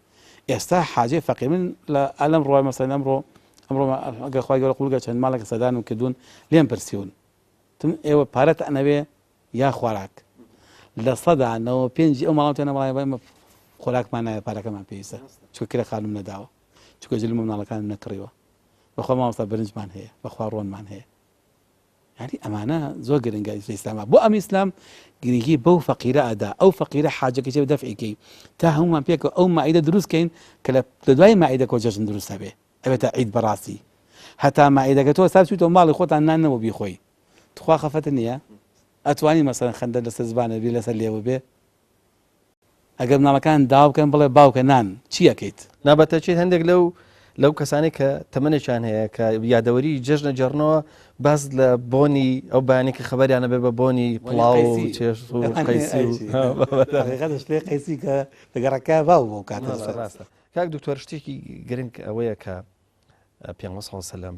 ئێستا حاجەی فەقیر من لە ئەلەم ڕۆی مەسەڵەن ئەمڕۆ ئەگەر خوای گەورە قوبول کە چەند ماڵێک سەدان و کردوون لێم پرسیون ئێوە پارەت ئەنەوێ یا خواراک لە سەدا 95 ئەو ماڵەوە تێنە وڵای خۆراکمان نایە پارەکەمان پێویستە چونکە کرە خانم نەداوە چونکە جلم منداڵەکانم نەکڕیوە بەخوا مامۆستا برنجمان هەیە بەخوا ڕۆنمان هەیە یعنی ئەمانە زۆر گرنگە ئیسلامە بۆ ئەم ئیسلام گرنگی بەو فەقیرە ئەدا ئەو فەقیرە حاجەکەی و دەفعیکەی تا هەمومان پێکەوە ئەو مائیدە دروستکەین کە لە دوای مائیدە کۆ جەژن دروست هەبێ ئەبێتە عید بەڕاستی هەتا مائیدەکە تۆ ساب چویتەوە ماڵی خۆتان نان نەوە بیخۆی تخوا خەفەت نییە ئەتوانی مەسەڵەن خەندە لەسەر زبانە بێ لەسەر لێوە بێ ئەگەر مناڵەکان داوا بکەن بڵێ باوکە نان چی ئەەکەیت نابەتەچێت هەندێک لەو کەسانی کە تەمەنێکیان هەیە کە یادەوەری جەژنە جەڕنەوە باز لە بۆنی ئەو بەیانێکی خەبەریانە بێ بە بۆنی پڵاو و چێش و قەیسی لێ قەیسی کە لەگەڕەکە باو بۆ کاتە ڕاستە کاک دکتۆر شتێکی گرنگ ئەوەیە کە پێغەمبەر صلی الله علیه و سلم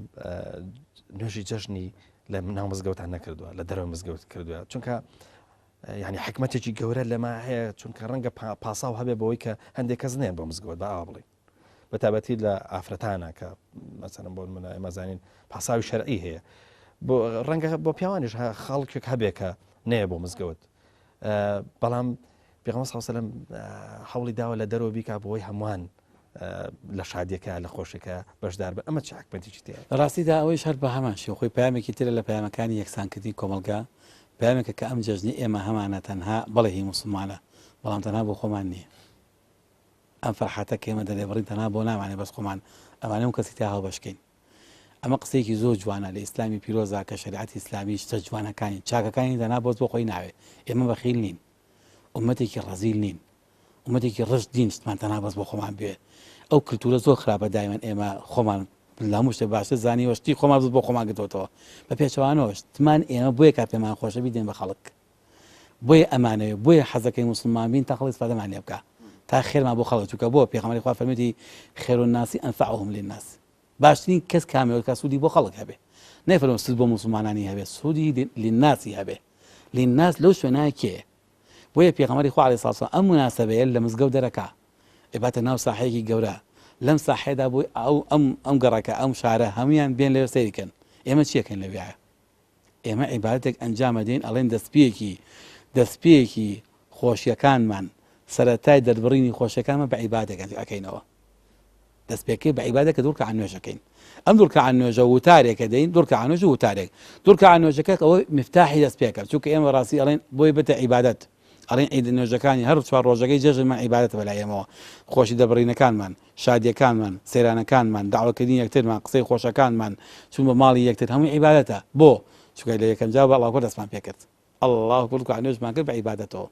نوێژی جەژنی لە ناو مزگەوتان نەکردووە لە دەرەوە مزگەوت کردووە چونکە یعنی حکمەتێکی گەورە لەما هەیە چونکە ڕەنگە پاساو هەبێ بەوەی کە هەندێک کەس نێن بۆ مزگەوت بە ئاوا بڵێن بەتابەتی لە ئافرەتانە کە مەسەڵەن بۆ منە ئێمەزانین پاساوی شەرعی هەیە بۆ ڕەنگە بۆ پیاوانیش خەڵکێک هەبێ کە نەیە بۆ مزگەوت بەڵام پێغەمبەر صلی الله علیه و سلم هەوڵی داوە لە دەرەوە بیکا بۆی هەمووان لە شادیەکە لە خۆشەکە بەشدار بن ئەمە چ حکمەتێکی تێیە ڕاستیدا ئەوەی هەر بە هەمان شێوە خۆی پامێکی ترە لە پامەکانی یەکسانکردنی کۆمەلگا پامێکە کە ئەم جەژنی ئێمە هەمانە تەنها بەڵێ هی موسڵمانە بەڵام تەنها بۆ خۆمان نییە ئەم فەرحەتە کە ئێمە دەلێبڕین تەنها بۆ نامانێ بەس خۆمان ئەمانە و کەسی تا هەڵبەشکەین ئەمە قسەیەکی زۆر جوانە لە ئیسلامی پیرۆزا کە شریعەتی ئیسلامی شتە جوانەکانی چاکەکانی تەنها بۆ خۆی ناوێ ئێمە بەخیل نین ئومەتێکی ڕەزیل نین ئومەتێکی ڕشت دین شتمان تەنها بەس بۆ خۆمان بێ ئەو کلتورە زۆر خراپە دایمەن ئێمە خۆمان لە هەموو شتێک باشتر زانی وەشتی خۆمان بۆ خۆمان گرتوتەوە بە پێچەوانەوە شتمان ئێمە بۆیە کا پێمان خۆشە بیدێن بە خەڵک بۆیە ئەمانەوێ بۆیە حەزەکەی موسڵمان بین تا خەڵک ئیسفادەمان لێ بکە تا خێرمان بۆ خەڵک چونکە بۆ پێغەمبەری خوا فەرمێتی خێر الناس ئەنفعهم للناس باشترین کەس کامێ کە سوودی بۆ خەڵک هەبێ نەیفەرمێ سود بۆ موسڵمانانی هەبێ سوودی للناسی هەبێ للناس لەو شوێنایە کێیە بۆیە پێغەمبەری خوا عەلەیهی سەڵاتو ئەم مناسەبەیە لە مزگەوت دەرەکا ئێباتە ناو ساحەیەکی گەورە لەم ساحەیەدا بۆی ئەم گەڕەکە ئەم شارە هەمویان بێن لێرە سەیرکەن ئێمە چیەکەین لەوێیە ئێمە عیبادەتێک ئەنجامە دێن ئەڵێن دەستپێکی خۆشیەکانمان سەرەتای دەربڕینی خۆشیەکانمان بە عیبادەت ئەکەینەوە دەستپێکی بە عیبادەت کە دوورکە عن نوێژەکەین ئەم دوورکە عن نوێژە وتارێکە دەین دوورکە عن نوێژ وتارێک دوورکە عن نوێژەکە ئەوە مفتاحی دەستپێکە چونکە ئێمە ڕاستی ئەڵێن بۆی بتە عیبادەت ئەڵێن عید نوێژەکانی هەر چوار ڕۆژەکەی جێژمان عیبادەتە بەلایەمەوە خۆشی دەبڕینەکانمان شادیەکانمان سەیرانەکانمان داوەکردنی یەکترمان قسەی خۆشەکانمان چون بە ماڵی یەکتر هەمووی عیبادەتە بۆ چونکە لە یەکەم جا بە ئەڵڵاهو دەستمان پێ کرد ئەڵڵاهو دوورکە عن نوێژمان کرد بە عیبادەتەوە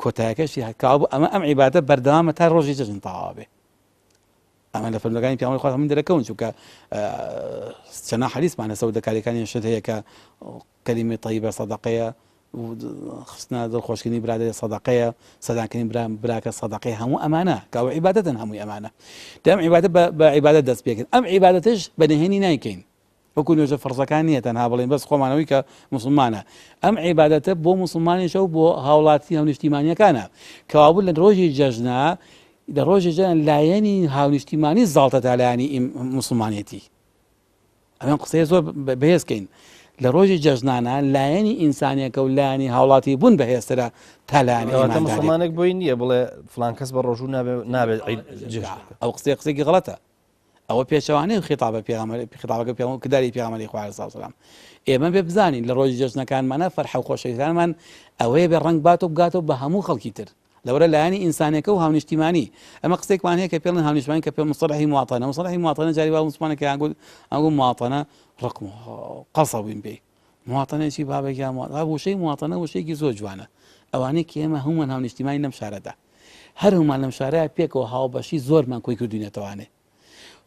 کۆتایەکەشی هەکاو ئەمە ئەم عیبادەت بەردەوامە تا ڕۆژی جەژن تەواو بێ ئەمە لە فەرمەکانی پێغەمبەری خوا هەموو دەرەکەون چونکە چەند حەدیثمانە سەودەکاریەکانی شت هەیە کە کەلیمەی طەیبە سەدەقەیە خستنە دڵخۆشکردنی برادەر سەدەقەیە سەدانکردنی براکە سەدەقەیە هەموو ئەمانە کە عیبادەتن هەمووی ئەمانە دەم عیبادەت بە عیبادەت دەست پێکردن ئەم عیبادەتش بەنهێنی نایکەین وەکو نوێژە فەرزەکان نییە تەنها بڵێن بەس خۆمانەوەی کە مسلمانە ئەم عیبادەتە بۆ مسلمانیش و بۆ هاوڵاتی هاونیشتیمانیەکانە کەوابوو لە ڕۆژی جەژنا لە ڕۆژی جەژن لایەنی هاونیشتیمانی زاڵتە لایەنی مسلمانێتی ئەمە قسەیە زۆر بەهێزکەین لە ڕۆژی جەژنانە لایەنی ئینسانیەکە و لایەنی هاوڵاتی بوون بەهێزترە تا لایەنی مسلمانێک بۆی نییە بڵێ فلان کەس بە ڕۆژوو نابێت ئەو قسەیەکی غڵەتە ئەوە پێچەوانەی خیتابە خیتابەکە کداری پێغەمبەری خوا عەلەیهی سەلام ئێمە بێ بزانین لە ڕۆژی جەژنەکانمانە فەرحە و خۆشەویستیمان ئەوەیە بێ ڕەنگ باتۆ بگاتەوە بە هەموو خەڵکی تر لەوەرە لایەنی ئینسانیەکە و هاونیشتیمانی ئەمە قسێکمان هەیە کە پێڵن هاونیشتیمانی کە پێ مصطلحی مواطنە مصطلحی مواطنە جاری وا مسلمانێکی ئەنگوت مواطنە ڕقم قەسە بووین پێی مواطنێکی بابێکی وشەی مواطنە وشەیەکی زۆر جوانە ئەوانەی کە ئێمە هەمومان هاونیشتیمانی لەم شارەدا هەر هەمومان لەم شارەیە پێکەوە هاوبەشی زۆرمان کۆی کردوینەتەوانێ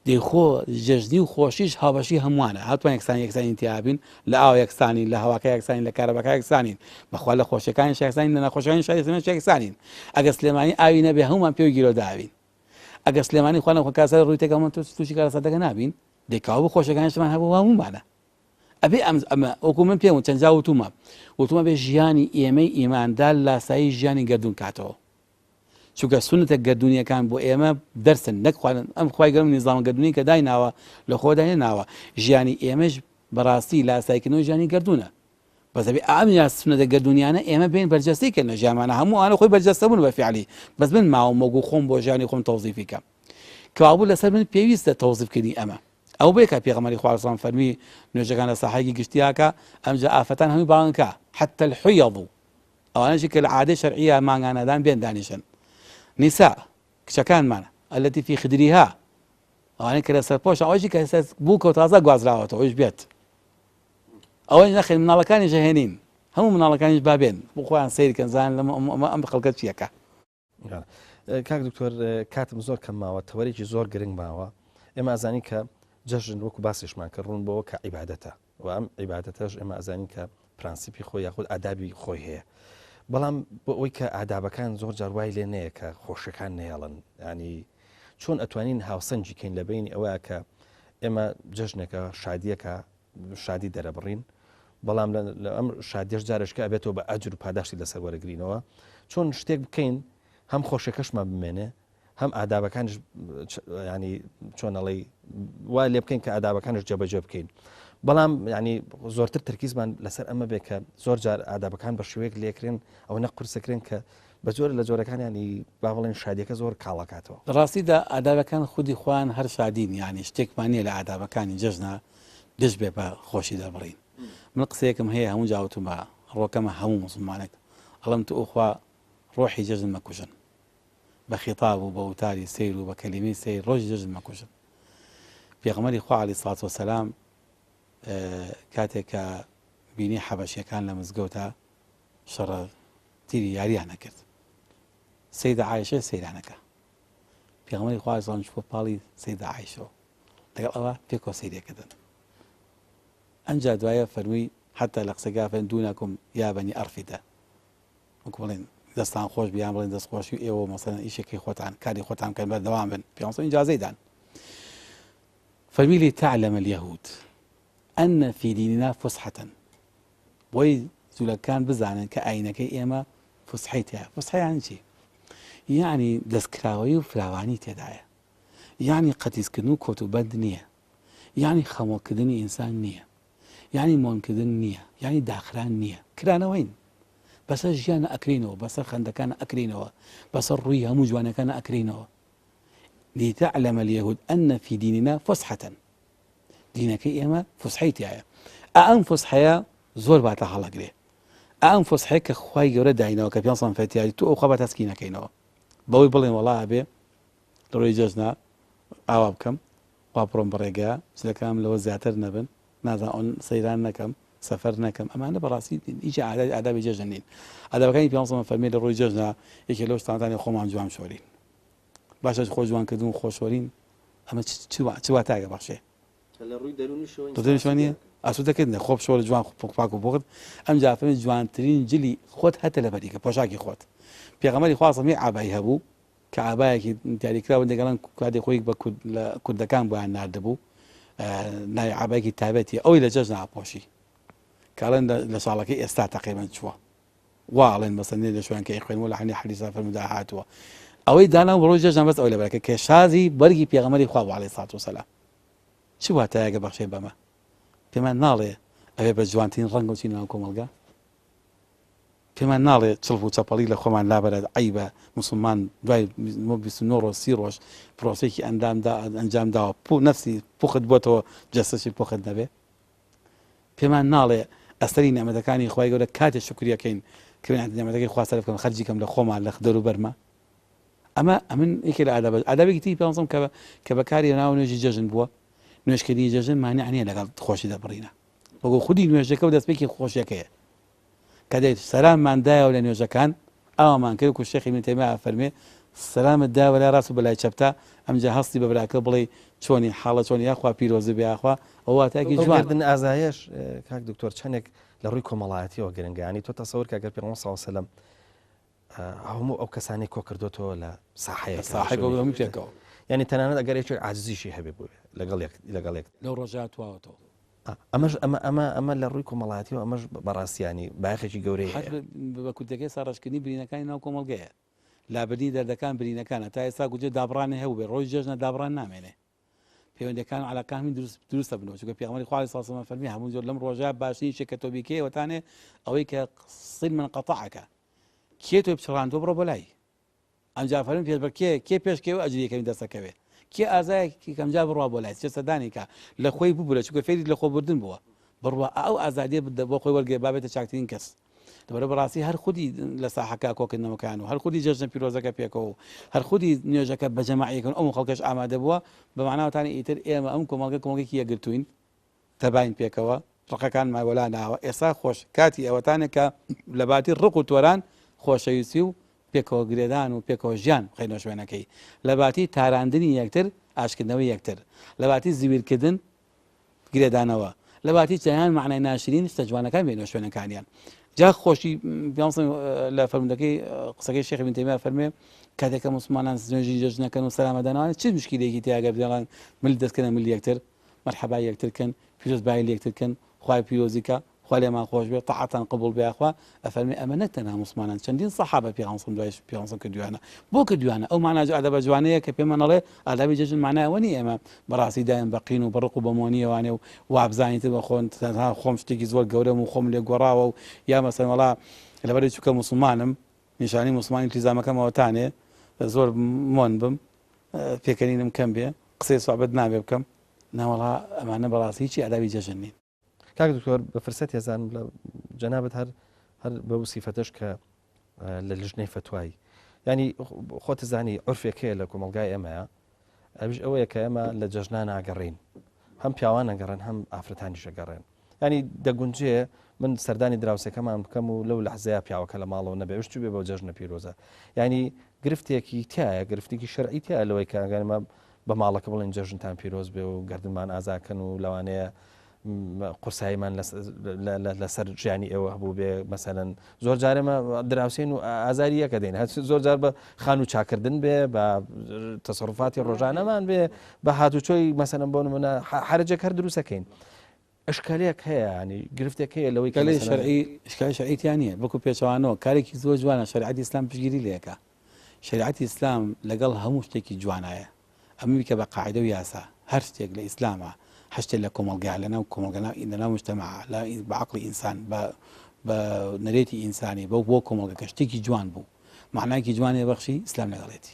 دەیخۆ جەژنی و خۆشیش هاوبەشی هەمووانە هاتوان یەکسانی تیابین لە ئاو یەکسانین لە هەواکە یەکسانین لە کارەبەکە یەکسانین بەخوا لە خۆشیەکانی یەکسانین لە نەخۆشیەکانی یەکسانین ئەگە سلێمانی ئاوی نەبێ هەمومان پێوە گیرۆ داوین ئەگە سلێمانی خوا نەخۆ کاسە ڕووی تێکەڵمان تووشی کارەسەدەکە نابین دێکاو بە خۆشەکانیشمان هەبوو هەموومانە ئەبێ ئەمە وەکو من پێم چەند جا وتومە بێ ژیانی ئێمەی ئیماندار لاسایی ژیانی گەردون کاتەوە چونکە سونەتە گەردونیەکان بۆ ئێمە دەرسن نەخواردن ئەم خوای گەورە نیزام گەردونی کە دایناوە لە خۆ دایناوە ژیانی ئێمەش بەڕاستی لاسایکردنەوەی ژیانی گەردونە بەزەبێ ئەم یا سونەتە گەردونیانە ئێمە بین بەرجەستیکردن لە ژیانمانە هەمووانە خۆی بەرجەستە بوون بە فیعلی بەس من ماوە مەگو خۆم بۆ ژیانی خۆم تەوزیفی کەم کەوابوو لەسەر من پێویستە تەوزیفکردنی ئەمە ئەو بێکە پێغەمبەری خوا عەلەیهی سەلام فەرمی نوێژەکان لە ساحەیەکی گشتیاکە ئەمجا ئافەتان هەمووی باڵنکە حتى الحيض ئەوانەشی کە لە عادەی شەرعیە مانگانەدان بێن دانیشن نساء کچەکانمانە التي في خدرها ئەوانەی کە لەسەر پۆش ئەوەشی کە بوو کە تازە گوازراوەتەوە ئەوش بێت ئەوەی نەخێن مناڵەکانی ژەهێنین هەموو مناڵەکانیش بابێن بۆ خۆیان سەیرکەن زان ئەم خەڵکە چیەکە کاک دکتۆر کاتم زۆر کەم ماوە تەوەرێکی زۆر گرنگ ماوە ئێمە ئازانی کە جەژن وەکو باسیشمان کە ڕوون بۆەوە کە عیبادەتە و ئەم عیبادەتەش ئێمە ئەزانین کە پرانسیپی خۆی یاخود ئادابی خۆی هەیە بەڵام بۆ ئەوی کە ئادابەکان زۆر جار وای لێ نەیە کە خۆشەکان نێڵن ینی چۆن ئەتوانین هاوسەنجی کەین لە بینی ئەوەیە کە ئێمە جەژنێکە شادیەکە شادی دەرەبڕین بەڵام لە ئەم شادیش جارشکە ئەبێتەوە بە ئەجر و پاداشتی لەسەر وەرەگرینەوە چۆن شتێک بکەین هەم خۆشەکەشمان بمێنێ هەم ئادابەکانش ینی چۆنەڵی وای لێ بکەین کە ئادابەکانش جێبەجێ بکەین بەڵام ینی زۆرتر ترکیزمان لەسەر ئەمە بێ کە زۆر جار ئادابەکان بە شوەیەک لێکرێن ئەو نەقورسەکرێن کە بە جۆر لە جۆرەکان ینی با بڵێن شادیەکە زۆر کاڵەکاتەوە ڕاستیدا ئادابەکان خودی خوان هەر شادین ینی شتێکمان نیە لە ئادابەکانی جەژنە دش بێ بە خۆشی دەبڕین من قسەیەکم هەیە هەموو جاوتم بە ڕۆکەمە هەموو مسلمانێک ئەڵم تو ئوخوا ڕۆحی جەژن مەکوژن بە خیتاب و بە وتاری سیر و بە کەلیمەی سیر ڕۆژی جەژن مەکوژن پێغەمبەری خوا عەلەیهی سەڵات وەسەلام کاتێک کە بینی حەبەشیەکان لە مزگەوتە شەڕە تیری یاریان نەکرد سەیدە عایشە سەیرانەکە پێغەمبەری خوا عەلەیهی سەڵام چووە پاڵی سەیدە عایشەوە لەگەڵ ئەوە پێکەوە سەیرێکردن ئەمجا دوایە فەرمووی حتى لە قسەکە فەن دوونەکم یا بەنی ئەرفیدە وەکو بڵێن دەستان خۆش بیان بڵێن دەستخۆشی ئێوە مەسەلەن ئیشێکی خۆتان کاری خۆتان کەن بەردەوام بن پێغەمبەر ئیجازەیدان فەرمی لتعلم اليهود أن في ديننا فسحة بۆی جوولەکان بزانن کە ئاینەکەی ئێمە فسحەی تایە فسحە یانی چی یعنی دەستکراوەی و فراوانی تێدایە یعنی قەتیسکردن و کۆتوبەند نییە یعنی خەمۆکردنی ئینسان نییە یعنی مۆنکردن نییە یعنی داخران نییە کرانەوەین بەسەر ژیانە ئەکرینەوە بەسەر خەندەکانە ئەکرینەوە بەسەر ڕووی هەموو جوانەکانە ئەکرینەوە لتعلم اليهود أن في ديننا فسحة دینەکەی ئێمە فسحەی تایە ئەم فسحەیە زۆر باتە هەڵەگرێ ئەم فسحەیە کە خوای گەورە داینەوە کە پێ فەتیاری تو ئەو خوا بە تەسکینەکەینەوە بەوەی بڵێن وەڵا ئەبێ لە ڕۆی جەژنا ئاوا بکەم وا بڕۆم بەڕێگەیە چلەکەم لەوە زیاتر نەبن نازان ئەوەن سەیران نەکەم سەفەر نەکەم ئەمانە بەڕاستی هیچ ئادابی جەژن نین ئادابەکانی پێ فەرمێ لە ڕۆی جەژنا یەکێ لەو شتانەی خۆمان جوان شۆرین باشە خۆ جوانکردن و خۆشۆرین ئەمە چ واتایە بەخشێ دەرونیشوانە ئاسوودەکردن خۆ شۆر جوان پاک و بۆغت ئەم جافەرمی جوانترین جلی خۆت هەتە لە بەریکە پۆشاکی خۆت پێغەمبەری خوا سەمی ئابایی هەبوو کە ئابایەکی دیاریکراوە دەگەڵان کاتی خۆی بە کوردەکان بۆیان ناردەبوو ناوی عبایەکی تایبەتی ئەوەی لە جەژن ئاپۆشی کاڵێن لە ساڵەکەی ئێستا تقریبان چووە واڵێن بەسەندێ لە شوێنکەی خوێنەوە لە حەنی حەدیثا فەرموودا هاتووە ئەوەی دانا بە ڕۆژ جەژن بەس ئەوەی لەبەرەکە کە شازی بەرگی پێغەمبەری خوا بوو عەلەیهی سەڵاتو وسەلام چ واتایەکە بەخشێ بەمە پێمان ناڵێ ئەوێ بە جوانترین ڕەنگە و چین ناو کۆمەلگا پێمان ناڵێ چڵ و چەپەڵی لە خۆمان لابەرە عیبە موسڵمان دوای 29 ڕۆژ 30 ڕۆژ پرۆسێکی ئەنجام داوە نەفسی پوخت بۆتەوە جەستەشی پوخت نەبێ پێمان ناڵێ ئەستەری نعمەتەکانی خوای گەورە کاتێ شکریەکەین کردن نعمەتەکەی خوا سەرف بکەم خەرجی کەم لە خۆمان لە دەرو بەرمە ئەمە ئەمن یەکێ لە ئادابێکی تری پێڵسم کە بەکاری ناو نوێژی جەژن بووە نوێژکردنی جەژن مانع نییە لەگەڵ خۆشی دەبڕینە وەگو خودی نوێژەکە و دەستپێکی خۆشیەکەیە کە دەیت سەلامماندایەوە لە نوێژەکان ئەومان کرد و شێخی ابن تەیمیە فەرمێ سەلامت داوە لای ڕاست و بەلای چەپتا ئەمجا هەستی بە براکە بڵێ چۆنی حاڵە چۆنی یاخوا پیرۆزە بێ یاخوا ئەو واتایەکی جوانردن ئازایش کاک دکتۆر چەندێک لە ڕووی کۆمەڵایەتیەوە گرنگانی تۆ تەسەور کە ئەگەر پێغەمبەر صلی الله علیه و سلم هەموو ئەو کەسانی کۆ کردوتەوە لە ساحەیەک پێکەوە یعنی تەنانەت ئەگەر یەکێک عاجزیشی هەبێ بووێ لەگەڵ یەک لەو ڕۆژە تواتەوە ئەمە لە ڕووی کۆمەڵایەتیەوە ئەمەش بەڕاستیانی باەخێکی گەورەی بە کوردەکەی ساڕاشکردنی برینەکانی ناو کۆمەڵگەیە لابردنی دەردەکان برینەکانە تا ئێستا گوجێ دابڕانی هەبوو بێ ڕۆژ جێژنە دابڕان نامێنێ پەیوەندەکان عەلاقەکانی دروستە بنەوە چونکە پێغەمبەری خوا عەلەیهی سەڵاتو وسەلام فەرمی هەموو زۆر لەم ڕۆژە باشترین شتێک کە تۆ بیکەیەوەتانێ ئەوەی کە صل من قەطەعەکە کێ تۆی بچڕاندووە بڕۆ بۆ لای ئەمجا فەرمی پێش بە کێ پێشکەوە ئەجریەکەی دەستەکەوێ کێ ئازایەکی کەمجا بڕوا بۆ لای چ سەدانی کە لە خۆی ببوورە چونکە فێری لە خۆبردن بووە بڕوا ئەو ئازادیە بۆ خۆی وەرگێ بابێتە چاکترین کەس لەبەرە بەڕاستی هەر خودی لە ساحەکە کۆکردنەوەکان و هەر خودی جەژنە پیرۆزەکە پێکەوە و هەر خودی نوێژەکە بە جەماعیەکەن ئەو خەڵکەش ئامادە بووە بە معناوەتانی ئیتر ئێمە ئەم کۆمەڵگەیەکی یەکگرتوین تەباین پێکەوە ڕقەکان ماوەلا ناوە ئێستا خۆش کاتی ئەوەتانێک کە لە باتی ڕق و تۆران خۆشەویستی و پێکەوە گرێدان و پێکەوە ژیان خەینە شوێنەکەی لە باتی تاراندنی یەکتر ئاشکردنەوەی یەکتر لە باتی زیویرکردن گرێدانەوە لە باتی چیان معنای ناشرین شتە جوانەکان بێنە شوێنەکانیان جا خۆشی لە فەرمودەکەی قسەکەی شێخ ابن تەیمیە فەرمێ کاتێککە موسڵمانان نوێژی جەژنەکەن و سەلامەدانەوە چ مشکلێکی تیاگە بدەڵان مل دەستکەنە مل یەکتر مەرحەبا یەکترکەن پیرۆزبایی یەکترکەن خوای پیرۆزیکە خوا لێمان خۆش بێ تەعاتان قبول بێ خوا ئەفەرمێ ئەمە نەتەنها موسڵمانان چەندین سەحابە پێغەمبەر دوای پێغەمبەر کردوانە بۆ کردوانە ئەو معنای ئەدەبە جوانەیە کە پێمان ئەڵێ ئادابی جەژن معنایەوە نیە ئێمە بەڕاستی دایم بەقین و بەڕق و بەمۆنیەوانێ و وابزانیتر بە خۆن تەنها خۆم شتێکی زۆر گەورەم و خۆم لێ گۆڕاوە و یا مەسەڵەن وەڵا لەبەر چونکە موسڵمانم نیشانی موسڵمانی التیزامەکەمەوەتانێ زۆر مۆن بم پێکەنینم کەم بێ قسەی سوحبەت نابێ بکەم ناوەڵا ئەمانە بەڕاستی هیچی ئادابی جەژن نین کاک دکتۆر بە فرسەت هێزانم لە جەنابەت هەر بەو سیفەتەش کە لە لژنەی فتوایی ینی خۆت زانی عورفێکەیە لە کۆمەلگای ئێمەیە ئەویش ئەوەیە کە ئێمە لە جەژنان ئاگەڕین هەم پیاوان ئەگەڕێن هەم ئافرەتانیش ئەگەڕێن ینی دەگونجێ من سەردانی دراوسەکەمان بکەم و لەو لەحزەیە پیاوەکە لە ماڵەوە نەبێ شت بێ بۆ جەژنە پیرۆزە ینی گرفتێکی تایە گرفتێکی شەرعی تایە لەوەی کە ئەگەرمە بە ماڵەکە بڵێن جەژنتان پیرۆز بێ و گەردنمان ئازاکەن و لەوانەیە قورساییمان لەسەر ژیانی ئێوە هەبوو بێ مەسەلەن زۆر جارێمە دراوسێن و ئازاری یەکە دێن زۆر جار بە خان و چاکردن بێ بە تەسەڕوفاتی ڕۆژانەمان بێ بە هاتوچۆی مەسەلەن بۆ نمونە حرجێک هەر دروستەکەین ئەشکالەیەک هەیە ینی گرفتێک هەیە لەوەی کەلەی شەرعی شکای شەرعیتیان نییە بەکو پێچەوانەوە کارێکی زۆر جوانە شریعەتی ئیسلام پشتگیری لێەکە شریعەتی ئیسلام لەگەڵ هەموو شتێکی جوانایە ئەمەوی کە بە قاعدە و یاسا هەر شتێک لە ئیسلامە هەشتێک لە کۆمەلگا لەناو کۆمەلگا لەناو مجتەمع بە عەقڵی ئینسان بە نەرێتی ئینسانی بۆ کۆمەلگەکە شتێکی جوان بوو معنایەکی جوانێ بەخشی ئیسلام لەگەڵێتی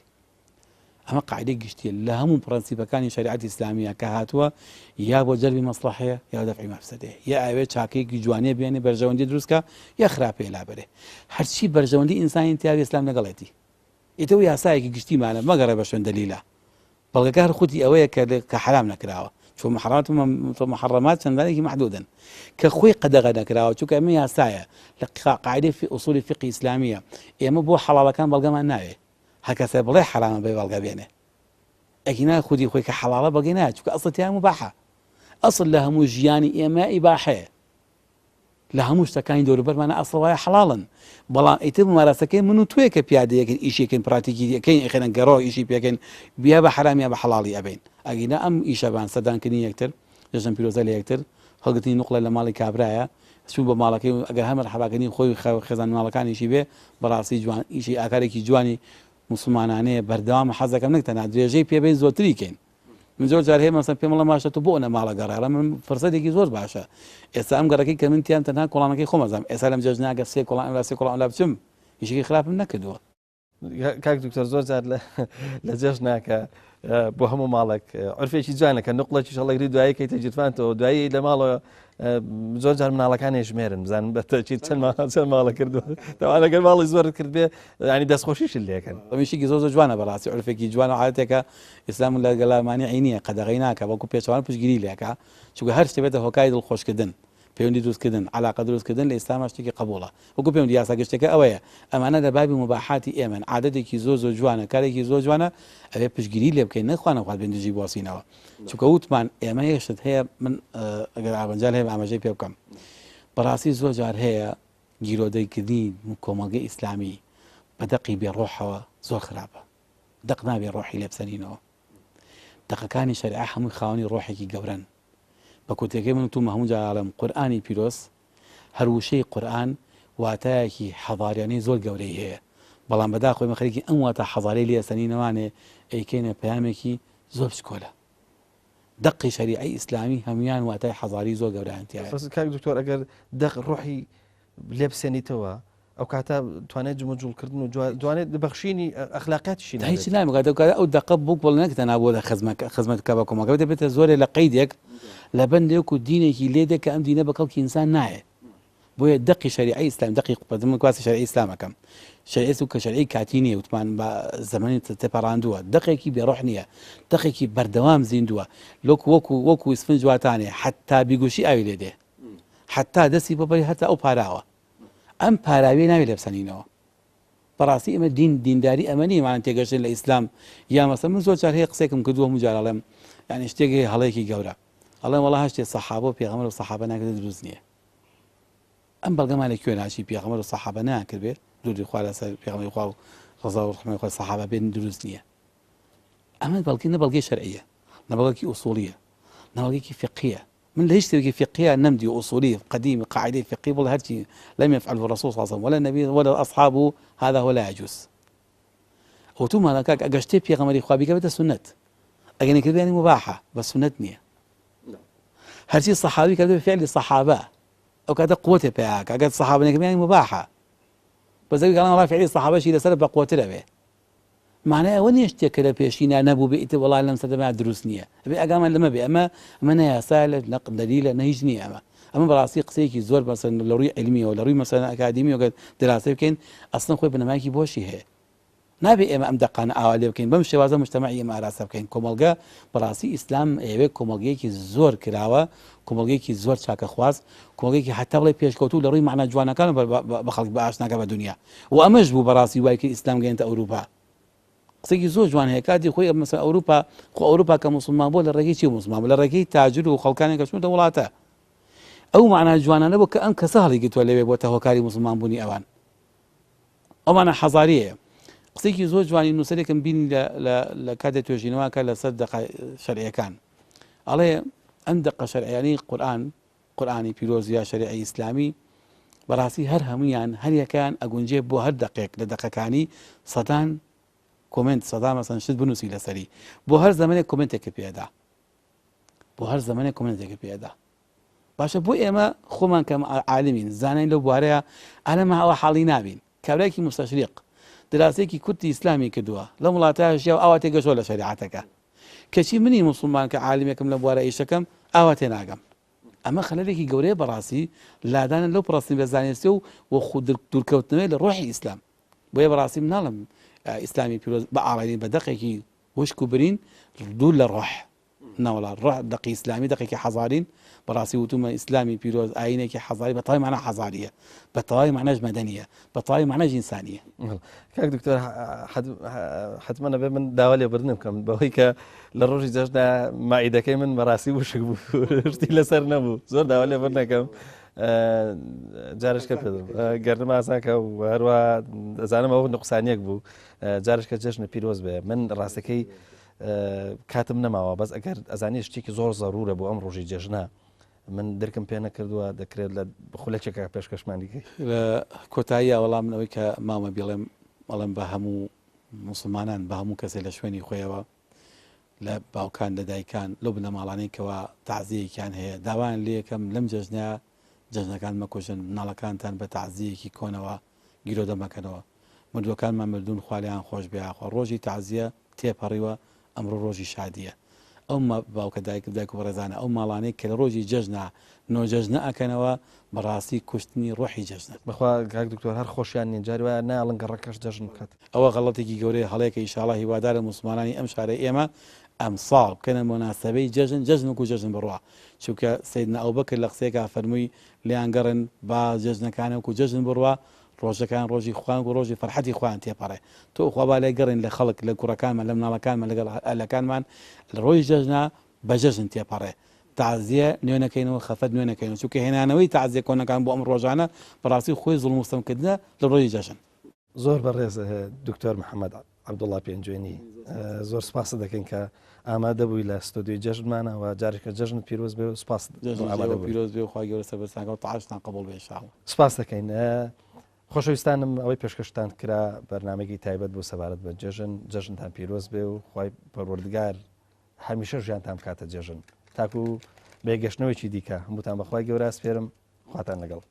ئەمە قاعدەی گشتیە لە هەموو پرەنسیپەکانی شریعەتی ئیسلامیە کە هاتووە یا بۆ جەلبی مەسلەحەیە یا دەفعی مەفسەدەیە یا ئەوێ چاکەیەکی جوانێ بێنێ بەرژەوەندی دروستکە یا خراپەیە لابەرێ هەرچی بەرژەوەندی ئینسانی تیاوی ئیسلام لەگەڵێتی ئیتەوە یاسایەکی گشتیمانە مەگەڕێ بە شوێن دەلیلە بەڵگەکە هەر خوتی ئەوەیە کە حرام نەکراوە چون محرمات چەندانێکی محدودن کە خۆی قەدەغە نەکراوە چونکە ئەمە یاسایە لە قاعدەی ئوسولی فقهی ئیسلامیە ئێمە بۆ حەڵاڵەکان بەڵگەمان ناوێ هەر کەسێ بڵێ حرامە بێ بەڵگە بێنێ ئەگینا خودی خۆی کە حەڵاڵە بەڵگەی نایە چونکە ئەسڵ مباحە ئەسڵ لە هەموو ژیانی ئێمە ئیباحەیە لە هەموو شتەکانی دەوروبەرمانە ئەسڵ وایە حەڵاڵن بەڵام ئیتر ممارەسەکەی من و توێ کە پیادەیەکن ئیشێکن پراتیکی یەکەین ئەخێنن گەڕۆ ئیشی پێکەین بیا بە حرام یا بە حەڵاڵی ئەبین ئەگینا ئەم ئیشەبان سەدانکردنی یەکتر جەژن پیرۆزە لە یەکتر هەڵگرتنی نوقلە لە ماڵی کابرایە چوو بە ماڵەکەی ئەگەر هەمە حەباکردنی خۆی خێزان ماڵەکانیشی بێ بەڕاستی جوان ئیشی ئاکارێکی جوانی مسلمانانەیە بەردەوام حەز دەکەم نەکتەنها درێژەی پێبێ زۆرتری کەین من زۆر جار هەیە مەسەن پێم وڵە ماشە تو بۆ نە ماڵە گەڕایڵە من فرسەتێکی زۆر باشە ئێستا ئەم گەڕەکەی کە من تیان تەنها کۆڵانەکەی خۆمەزانم ئێستا لەم جەژناگە سێ کۆڵان لا بچم یشێکی خراپم نەکردووە کاک دکتۆر زۆر جار لە جەژناکە بۆ هەموو ماڵێک عرفێکی جوانەکە نقڵێکی شەڵەگری دوایی کەیتە جیرفانتەوە دوایی لە ماڵەوە زۆر جار مناڵەکانی ژمێرن بزانم بەتەچیت چەند ماڵە کردووە دەوانەگەر ماڵی زۆر کرد بێ ینی دەستخۆشیش لێکەن ئەمیشێکی زۆر جوانە بەڕاستی عرفێکی جوانە عادەتێکە ئیسلام لە گەلامانی عینیە قەدەغی ناکە بەڵکو پێچوان پشتگیری لێکە چونکە هەر شتێ بێتە هۆکاری دڵخۆشکردن پەیوەندی دروستکردن علاقە دروستکردن لە ئیسلام شتێکی قبوڵە وەکو پێم یاسا گشتەکە ئەوەیە ئەمانە لە بابی مباحاتی ئێمن عادەتێکی زۆر جوانە کارێکی زۆر جوانە ئەوێ پشتگیری لێ بکەین نەخوانەخوات بێن دژی بواسینەوە چونکە وتمان ئێمە یەشت هەیە من ئەگەر ئاوەنجال هەیە ئاماژەی پێ بکەم بەڕاستی زۆر جار هەیە گیرۆدەیکردنی کۆمەلگەی ئیسلامی بە دەقی بێڕۆحەوە زۆر خراپە دەق نابێ ڕۆحی لێ بسەرینەوە دەقەکانی شەریعە هەمووی خاوەنی ڕۆحێکی گەورەن بە کۆتێکەکەی من تومە هەموو جاڵم قورئانی پیرۆز هەروشەی قورئان واتایەکی حەضاریانەی زۆر گەورەی هەیە بەڵام بەداخۆی مەخەرێکی ئەم واتە حەضارەی لێسەنینەوانێ ئەیکەینە پەیامێکی زۆر بچکۆلە دەقی شەریعەی ئیسلامی هەمویان واتای حەضاری زۆر گەورەیان تایە کاک دکتۆر ئەگەر دەق ڕۆحی لێ بسێنیتەوە ئەو کاتە توانێت جمەجوڵکردن و دوانێت بەخشینی ئەخلاقاتیشی هیچ نامەکاتەکە ئەو دقە بووک بڵ نەکتە نابوو لە خزمەتکە بە کۆمەکە دەبێتە زۆرێ لە قەیدێک لە بەندێک و دینێکی لێدێک کە ئەم دینە بە کەڵکی ئینسان نایە بۆیە دقی شەریعەی ئیسلام دقی قوپەتم کواسی شەریعەی ئیسلامەکەم شەریعەت و کە شەریعەی کاتی نییە وتمان بە زەمانی تێپەڕاندووە دقێکی بێڕۆح نییە دقێکی بەردەوام زیندووە وەکو ئیسفنج واتانێ حتا بیگوشی ئاوی لێ دێ حتا دەستی ببەری هەتا ئەو پاراوە ئەم پاراوی ناوی لێ بسەنینەوە بەڕاستی ئەمە دینداری ئەمە نیمان تێگەشتن لە ئیسلام یا مەسەڵەن من زۆر جار هەیە قسێکم کردووە هەموو جار ئەڵێم یعنی شتێکی هەڵەیەکی گەورە ئەڵێم وەڵا هەشتێ سەحابە و پێغەمبەر و سەحابە ناکردن دروست نییە ئەم بەڵگەمان لە کوێ ناشی پێغەمبەر و سەحابە ناکرد بێت دووری خوا لەسەر پێغەمبەری خوا و ڕەزا و ڕەحمەتی خوا سەحابە بێن دروست نییە ئەمە بەڵگی نە بەڵگەی شەرعیە نە بەڵگەی ئوسوڵیە نە بەڵگەیەکی فقهیە من لهيش تلقي فقهية نمدي أصولية قديمة قاعدة فقهية والله هرشي لم يفعله الرسول صلى الله عليه وسلم ولا النبي ولا أصحابه هذا هو لا يجوز وتوم هذا كاك أجشتي في غمري خوابي كبت السنة أجني كذا يعني مباحة بس سنة نية هرشي الصحابي كذا بفعل الصحابة أو كذا قوته بياك أجد الصحابة يعني مباحة بس قال أنا فعل الصحابة شيء لسبب قوة له معناه وين يشتكي لبيشينا نبو بيت والله لم سدما دروسنيه ابي اقام لما بي اما من يا سال نقد دليل نهجني اما براسي قسيكي زور مثلا لوري علميه ولا روي مثلا اكاديميه وقد دراسه كاين اصلا خوي بنماكي بوشي هي نبي اما امدقنا اوالي كاين بمشي وازا مجتمعي ما راسه كاين كوملغا براسي اسلام ايوه كوملغيكي زور كراوه كوملغيكي زور شاك خواز كوملغيكي حتى ولا بيش كوتو لروي معنى جوانا كان بخلق باشنا بالدنيا وامجبو براسي وايك الاسلام جاي اوروبا قسەی زۆر جوان هەیە کاتی خۆی مەسەڵەن ئەوروپا کە موسڵمان بۆ لە ڕێگەی چی موسڵمان لە ڕێگەی تاجر و خەڵکانی کەچونتە وڵاتە ئەو معنە جوانانە بۆ کە ئەم کەسە هەڵیگرتووە لەوێ بۆتە هۆکاری موسڵمان بوونی ئەوان ئەومانە حەزاریەیە قسەیەکی زۆر جوانی نووسەرێکم بینی لە کاتێک توێژینەوەکە لەسەر دەقە شەرعیەکان ئەڵێ ئەم دەقە شەرعیانەی قورئانی پیرۆز یا شەریعەی ئیسلامی بەڕاستی هەر هەمویان هەر یەکەیان ئەگونجێ بۆ هەر دەقێک لە دەقەکانی سەدان كومنت صدا مثلا شد بنووسی لەسەری بۆ هەر زەمانێک کۆمنتێکی پێدا بۆ هەر زەمانێک کۆمنتێکی پێدا باشە بۆ ئێمە خۆمان کەم عالمین زانین لەو بوارەیە ئەلەمە ئەوە حاڵی نابین کابراایکی مستەشریق دراسەیەکی کورتی ئیسلامی کردووە لە وڵاتایشیا و ئاوا تێگەشۆ لە شەریعەتەکە کەچی منی موسڵمان کە عالمێکم لە بوارە ئیشەکەم ئاوا تێناگەم ئەمە خەلەلێکی گەورەیە بەڕاستی لادانە لەو پڕستی بەزانستی و خود دوورکەوتنەوەی لە ڕۆحی ئیسلام بۆیە بەڕاستی مناڵم ئیسلامی پیرۆز بە ئاڵین بە دەقێکی وشک و برین دوور لە ڕۆح ناوەڵا ڕۆح دەقی ئیسلامی دەقێکی حەزارین بەڕاستی وتومە ئیسلامی پیرۆز ئاینێکی حەزاری بە تەواوی معنە حەزاریە بە تەواوی معنەش مەدەنیە بە تەواوی معنەش ئینسانیە کاک دکتۆر حتممە نەبێ من داوا لێبردن بکەم بەهۆی کە لە ڕۆژی جەژدا مائیدەکەی من بەڕاستی وشک بوو شتی لەسەر نەبوو زۆر داوا لێبەر نەکەم جارشکە پێ گەردم ئاساکە و هەروە دەزانم ئەوە نقصانیەک بوو جارشکە جەژنە پیرۆز بێ من ڕاستەکەی کاتم نەماوە بەس ئەگەر ئەزانانی شتێکی زۆر زەرورە بۆ ئەم ڕۆژی جەژنە من دەرکم پێ نەکردووە دەکرێت لە بخولەکێکە پێشکەشمانیکەی لە کۆتایی وەڵام منەوەی کە مامە بڵێم بەڵێم بە هەموو مسلمانان بە هەموو کەسێک لە شوێنی خۆیەوە لە باوکان لە دایکان لەو بنەماڵانەیەکەوە تەعزیەکیان هەیە داوان لێ یەکەم لەم جەژنە جەژنەکان مەکوژن مناڵەکانتان بە تەعزیەکی کۆنەوە گیرۆ دەمەکەنەوە مردوەکانمان مردوون خوالیان خۆش بێخوا ڕۆژی تەعزیە تێپەڕیوە ئەمڕۆ ڕۆژی شادیە ئەو باوکە دایک و ڕێزانە ئەو ماڵانەی کە لە ڕۆژی جەژنە نۆجەژنە ئەکەنەوە بەڕاستی کوشتنی ڕۆحی جەژنە بەخوا کاک دکتۆر هەر خۆشیان نیە جاری وایە ناڵن گەڕەکەش جەژن بکات ئەوە غەڵەتێکی گەورەی هەڵەیەکە ئینشاڵڵا هیوادارە موسڵمانانی ئەم شارەی ئێمە ئەم ساڵ بکەنە مۆناسەبەی جەژن وەکو جەژن بڕوا چونکە سەیدنا ئەوبەکر لە قسەیەکە فەرمووی لیان گەڕن با جەژنەکانە وەکو جەژن بڕوا ڕۆژەکان ڕۆژی خوان و ڕۆژی فەرحەتی خوان تێپەڕێ تۆ خوا لای گەڕین لە خەڵک لە کوڕەکانمان لە مناڵەکانمان لەگەڵ ئەلەکانمان لە ڕۆژی جەژنە بە جەژن تێپەڕێ تەعزیە نوێنەکەینەوە خەفەت نوێنەکەینەوە چونکە هێنانەوەی تەعزیە کۆنەکان بۆ ئەم ڕۆژانە بەڕاستی خۆی زوڵم و ستەمکردنە لە ڕۆژی جەژن زۆر بەڕێز دکتۆر محەممەد عەبدوڵڵا پێنجوێنی زۆر سپاس دەکەین کە ئامادە بووی لە ستۆدیۆی جەژنمانەوە جارێکە جەژن پیرۆز بێ و سپاس پیرۆز بێ و خوا گەورە سەربەرچانەکە و تەعاشتان قبوڵ بێ ئینشاءڵڵا سپاس دەکەین خۆشەویستانم ئەوەی پێشکەشتان کرا بەرنامەیەکی تایبەت بۆ سەبارەت بە جەژنتان پیرۆز بێ و خوای پەروەردگار هەمیشە ژیانتان بکاتە جەژن تاکو بێگەشتنەوەیکی دیکە هەمووتان بەخوای گەورە سپێرم خواتان لەگەڵ